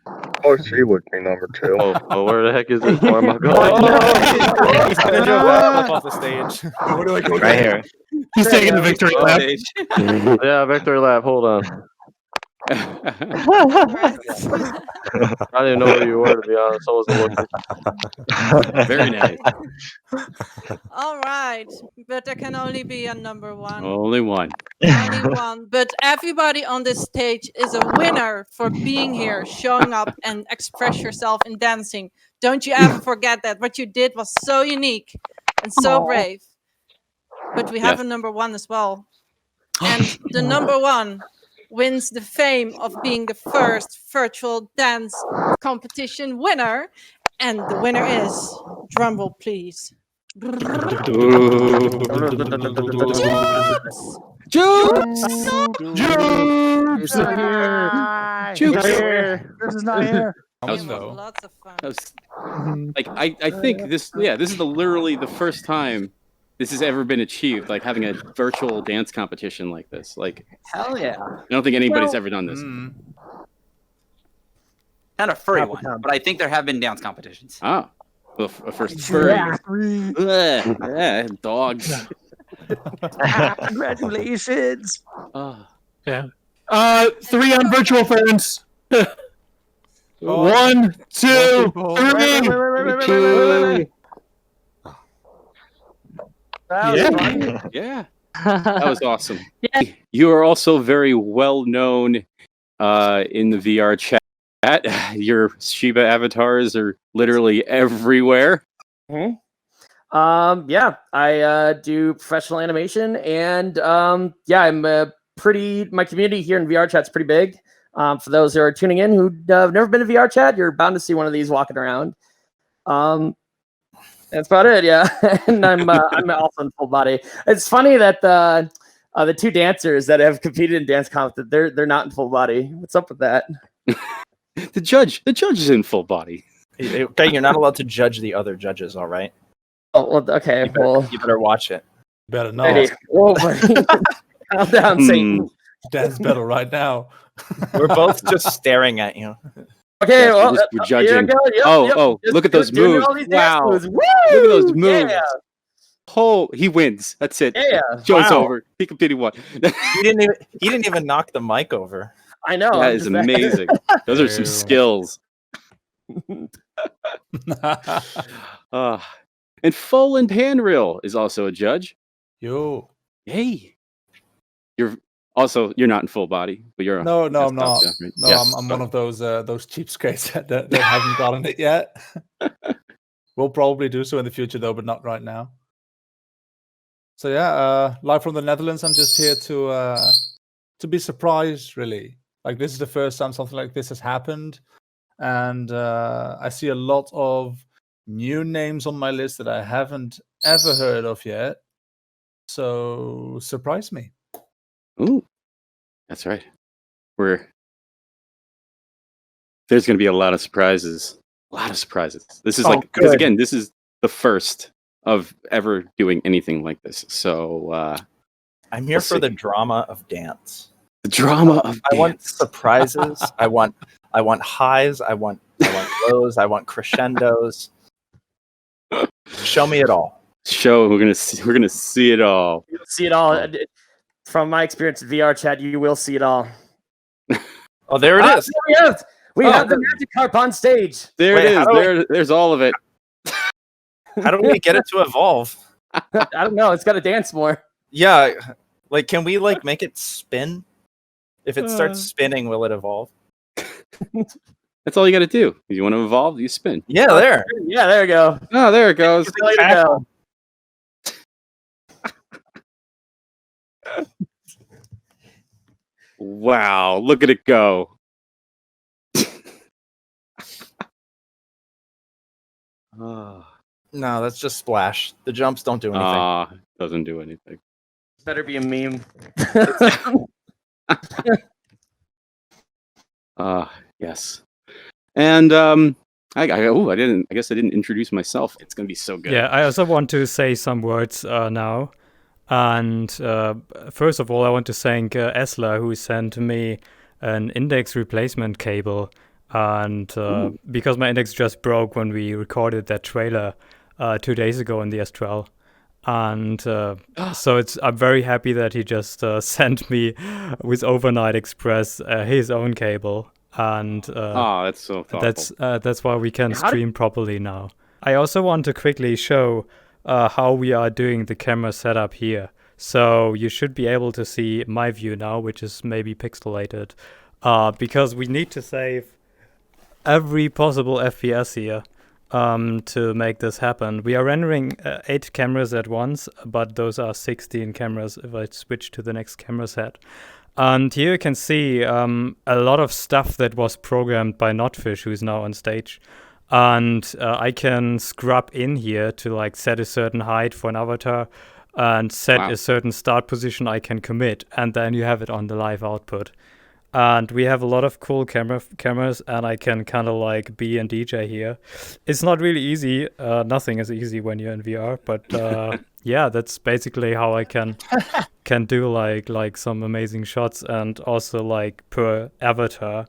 Oh, she would be number 2. Oh, where the heck is this? Where am I going? He's gonna do a backflip off the stage. Where do I go? Right here. He's taking the victory lap. Yeah, victory lap. Hold on. I didn't know where you were, to be honest. I wasn't looking. Very nice. All right, but there can only be a number 1. Only one. Only one. But everybody on this stage is a winner for being here, showing up, and express yourself in dancing. Don't you ever forget that. What you did was so unique and so brave. But we have a number 1 as well. And the number 1 wins the fame of being the first virtual dance competition winner. And the winner is, drumroll please, This is not here. Lots of fun. Like I think this is literally the first time this has ever been achieved, like having a virtual dance competition like this. Like, hell yeah. I don't think anybody's ever done this. Not a furry one, but I think there have been dance competitions. Oh, the first furry. Yeah, dogs. Congratulations. Yeah. 3 on VirtualFurence. 1, 2, 3. Yeah. That was awesome. Yeah. You are also very well known in the VR chat. Your Shiba avatars are literally everywhere. Yeah, I do professional animation, and yeah, I'm my community here in VRChat's pretty big. For those who are tuning in who have never been to VRChat, you're bound to see one of these walking around. That's about it, yeah. And I'm also in full body. It's funny that the 2 dancers that have competed in dance comp, they're not in full body. What's up with that? The judge is in full body. Okay, you're not allowed to judge the other judges, all right? Oh, well, okay. You better watch it. Better not. Whoa, calm down, Satan. Dance battle right now. We're both just staring at you. Okay, well, we're judging. Yep, look at those moves. Wow. Look at those moves. Yeah. Oh, he wins. That's it. Yeah. Show's over. He competed one. He didn't even knock the mic over. I know. That is amazing. Those are some skills. And Folan Panreel is also a judge. Yo. Hey. Also, you're not in full body, but you're No, I'm not. Right? No, Yes. I'm one of those cheapskates that haven't gotten it yet. We'll probably do so in the future, though, but not right now. So yeah, live from the Netherlands. I'm just here to be surprised, really. Like, this is the first time something like this has happened, and I see a lot of new names on my list that I haven't ever heard of yet. So surprise me. Ooh, that's right. There's going to be a lot of surprises. A lot of surprises. This is because again, this is the first of ever doing anything like this. So I'm here for the drama of dance. The drama of I want surprises. I want highs. I want lows. I want crescendos. Show me it all. We're gonna see it all. You'll see it all. From my experience at VRChat, you will see it all. Oh, there it is. There it is. We have the Magikarp on stage. There it is. There's all of it. How do we get it to evolve? I don't know. It's got to dance more. Yeah, like, can we make it spin? If it starts spinning, will it evolve? That's all you got to do. If you want to evolve, you spin. Yeah, there. Yeah, there we go. Oh, there it goes. Wow, look at it go. No, that's just splash. The jumps don't do anything. Doesn't do anything. Better be a meme. Yes. And I guess I didn't introduce myself. It's gonna be so good. Yeah, I also want to say some words now. And first of all, I want to thank Esla, who sent me an index replacement cable. And because my index just broke when we recorded that trailer 2 days ago in the S12. And so I'm very happy that he just sent me with Overnight Express his own cable. And that's so thoughtful. that's why we can stream properly now. I also want to quickly show how we are doing the camera setup here. So you should be able to see my view now, which is maybe pixelated, because we need to save every possible FPS here to make this happen. We are rendering 8 cameras at once, but those are 16 cameras if I switch to the next camera set. And here you can see a lot of stuff that was programmed by Notfish, who is now on stage. And I can scrub in here to set a certain height for an avatar and set a certain start position I can commit. And then you have it on the live output. And we have a lot of cool cameras, and I can kind of be a DJ here. It's not really easy. Nothing is easy when you're in VR, but yeah, that's basically how I can do like some amazing shots, and also per avatar,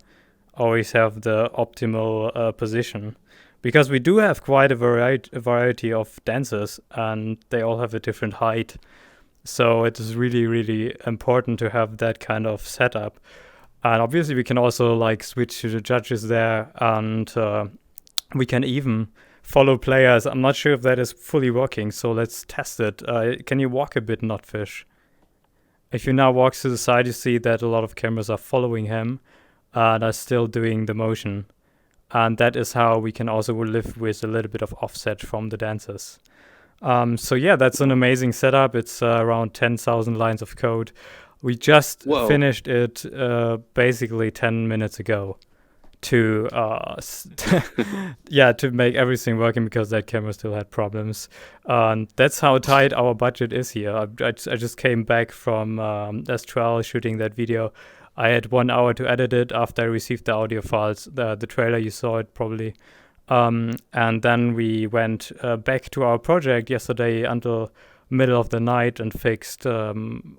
always have the optimal position, because we do have quite a variety of dancers, and they all have a different height. So it is really, really important to have that kind of setup. And obviously we can also switch to the judges there, and we can even follow players. I'm not sure if that is fully working, so let's test it. Can you walk a bit, Notfish? If you now walk to the side, you see that a lot of cameras are following him and are still doing the motion. And that is how we can also live with a little bit of offset from the dancers. So yeah, that's an amazing setup. It's around 10,000 lines of code. We just finished it basically 10 minutes ago to to make everything working, because that camera still had problems. And that's how tight our budget is here. I just came back from S12 shooting that video. I had 1 hour to edit it after I received the audio files, the trailer, you saw it probably. And then we went back to our project yesterday until middle of the night and fixed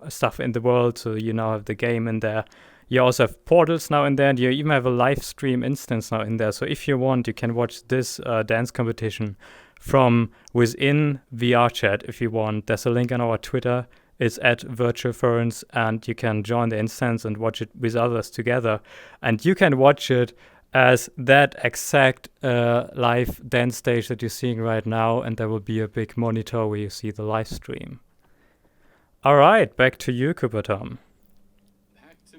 stuff in the world. So you now have the game in there. You also have portals now in there, and you even have a live stream instance now in there. So if you want, you can watch this dance competition from within VRChat if you want. There's a link on our Twitter. It's at VirtualFurence, and you can join the instance and watch it with others together. And you can watch it as that exact live dance stage that you're seeing right now, and there will be a big monitor where you see the live stream. All right, back to you, Cooper Tom.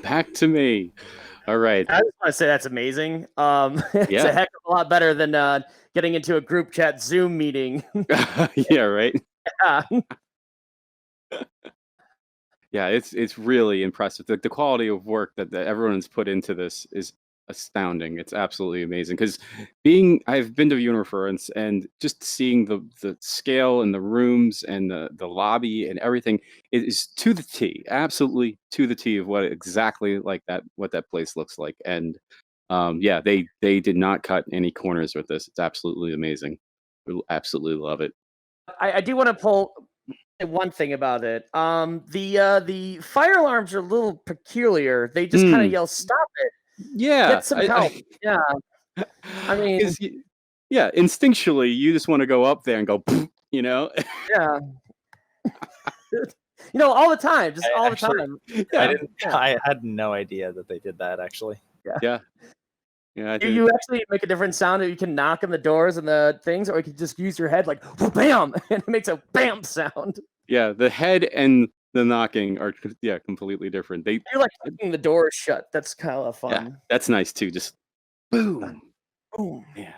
Back to me. All right. I just want to say that's amazing. It's Yeah. a heck of a lot better than getting into a group chat Zoom meeting. Yeah, right. Yeah. Yeah, it's really impressive. The quality of work that everyone's put into this is astounding. It's absolutely amazing. Because I've been to VirtualFurence and just seeing the scale and the rooms and the lobby and everything, it is to the T, absolutely to the T of what exactly like that what that place looks like. And yeah, they did not cut any corners with this. It's absolutely amazing. We absolutely love it. I do want to pull one thing about it. The fire alarms are a little peculiar. They just kind of yell, "Stop it!" Yeah, Get some help. Yeah. I mean, yeah, instinctually, you just want to go up there and go, you know. Yeah. All the time, just all the time. Yeah. I had no idea that they did that. Actually. Yeah. Yeah. You actually make a different sound. You can knock on the doors and the things, or you can just use your head like bam, and it makes a bam sound. Yeah, the head and the knocking are completely different. You're like kicking the doors shut. That's kind of fun. Yeah, that's nice too. Just boom, boom. Yeah,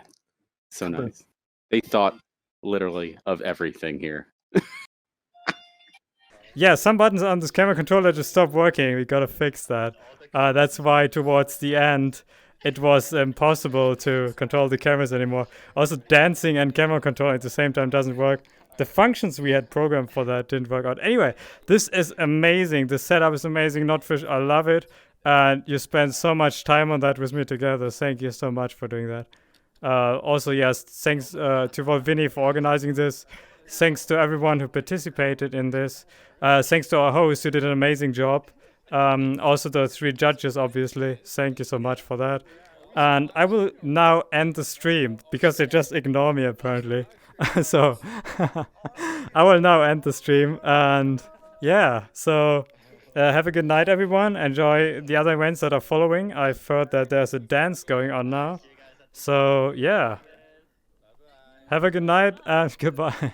so nice. They thought literally of everything here. Yeah, some buttons on this camera controller just stopped working. We gotta fix that. That's why towards the end it was impossible to control the cameras anymore. Also, dancing and camera control at the same time doesn't work. The functions we had programmed for that didn't work out. Anyway, this is amazing. The setup is amazing. Notfish, I love it. And you spent so much time on that with me together. Thank you so much for doing that. Also, yes, thanks to Volvini for organizing this. Thanks to everyone who participated in this. Thanks to our host who did an amazing job. Also the 3 judges, obviously. Thank you so much for that. And I will now end the stream because they just ignore me apparently. So I will now end the stream. And yeah, so have a good night, everyone. Enjoy the other events that are following. I've heard that there's a dance going on now. So yeah, have a good night and goodbye.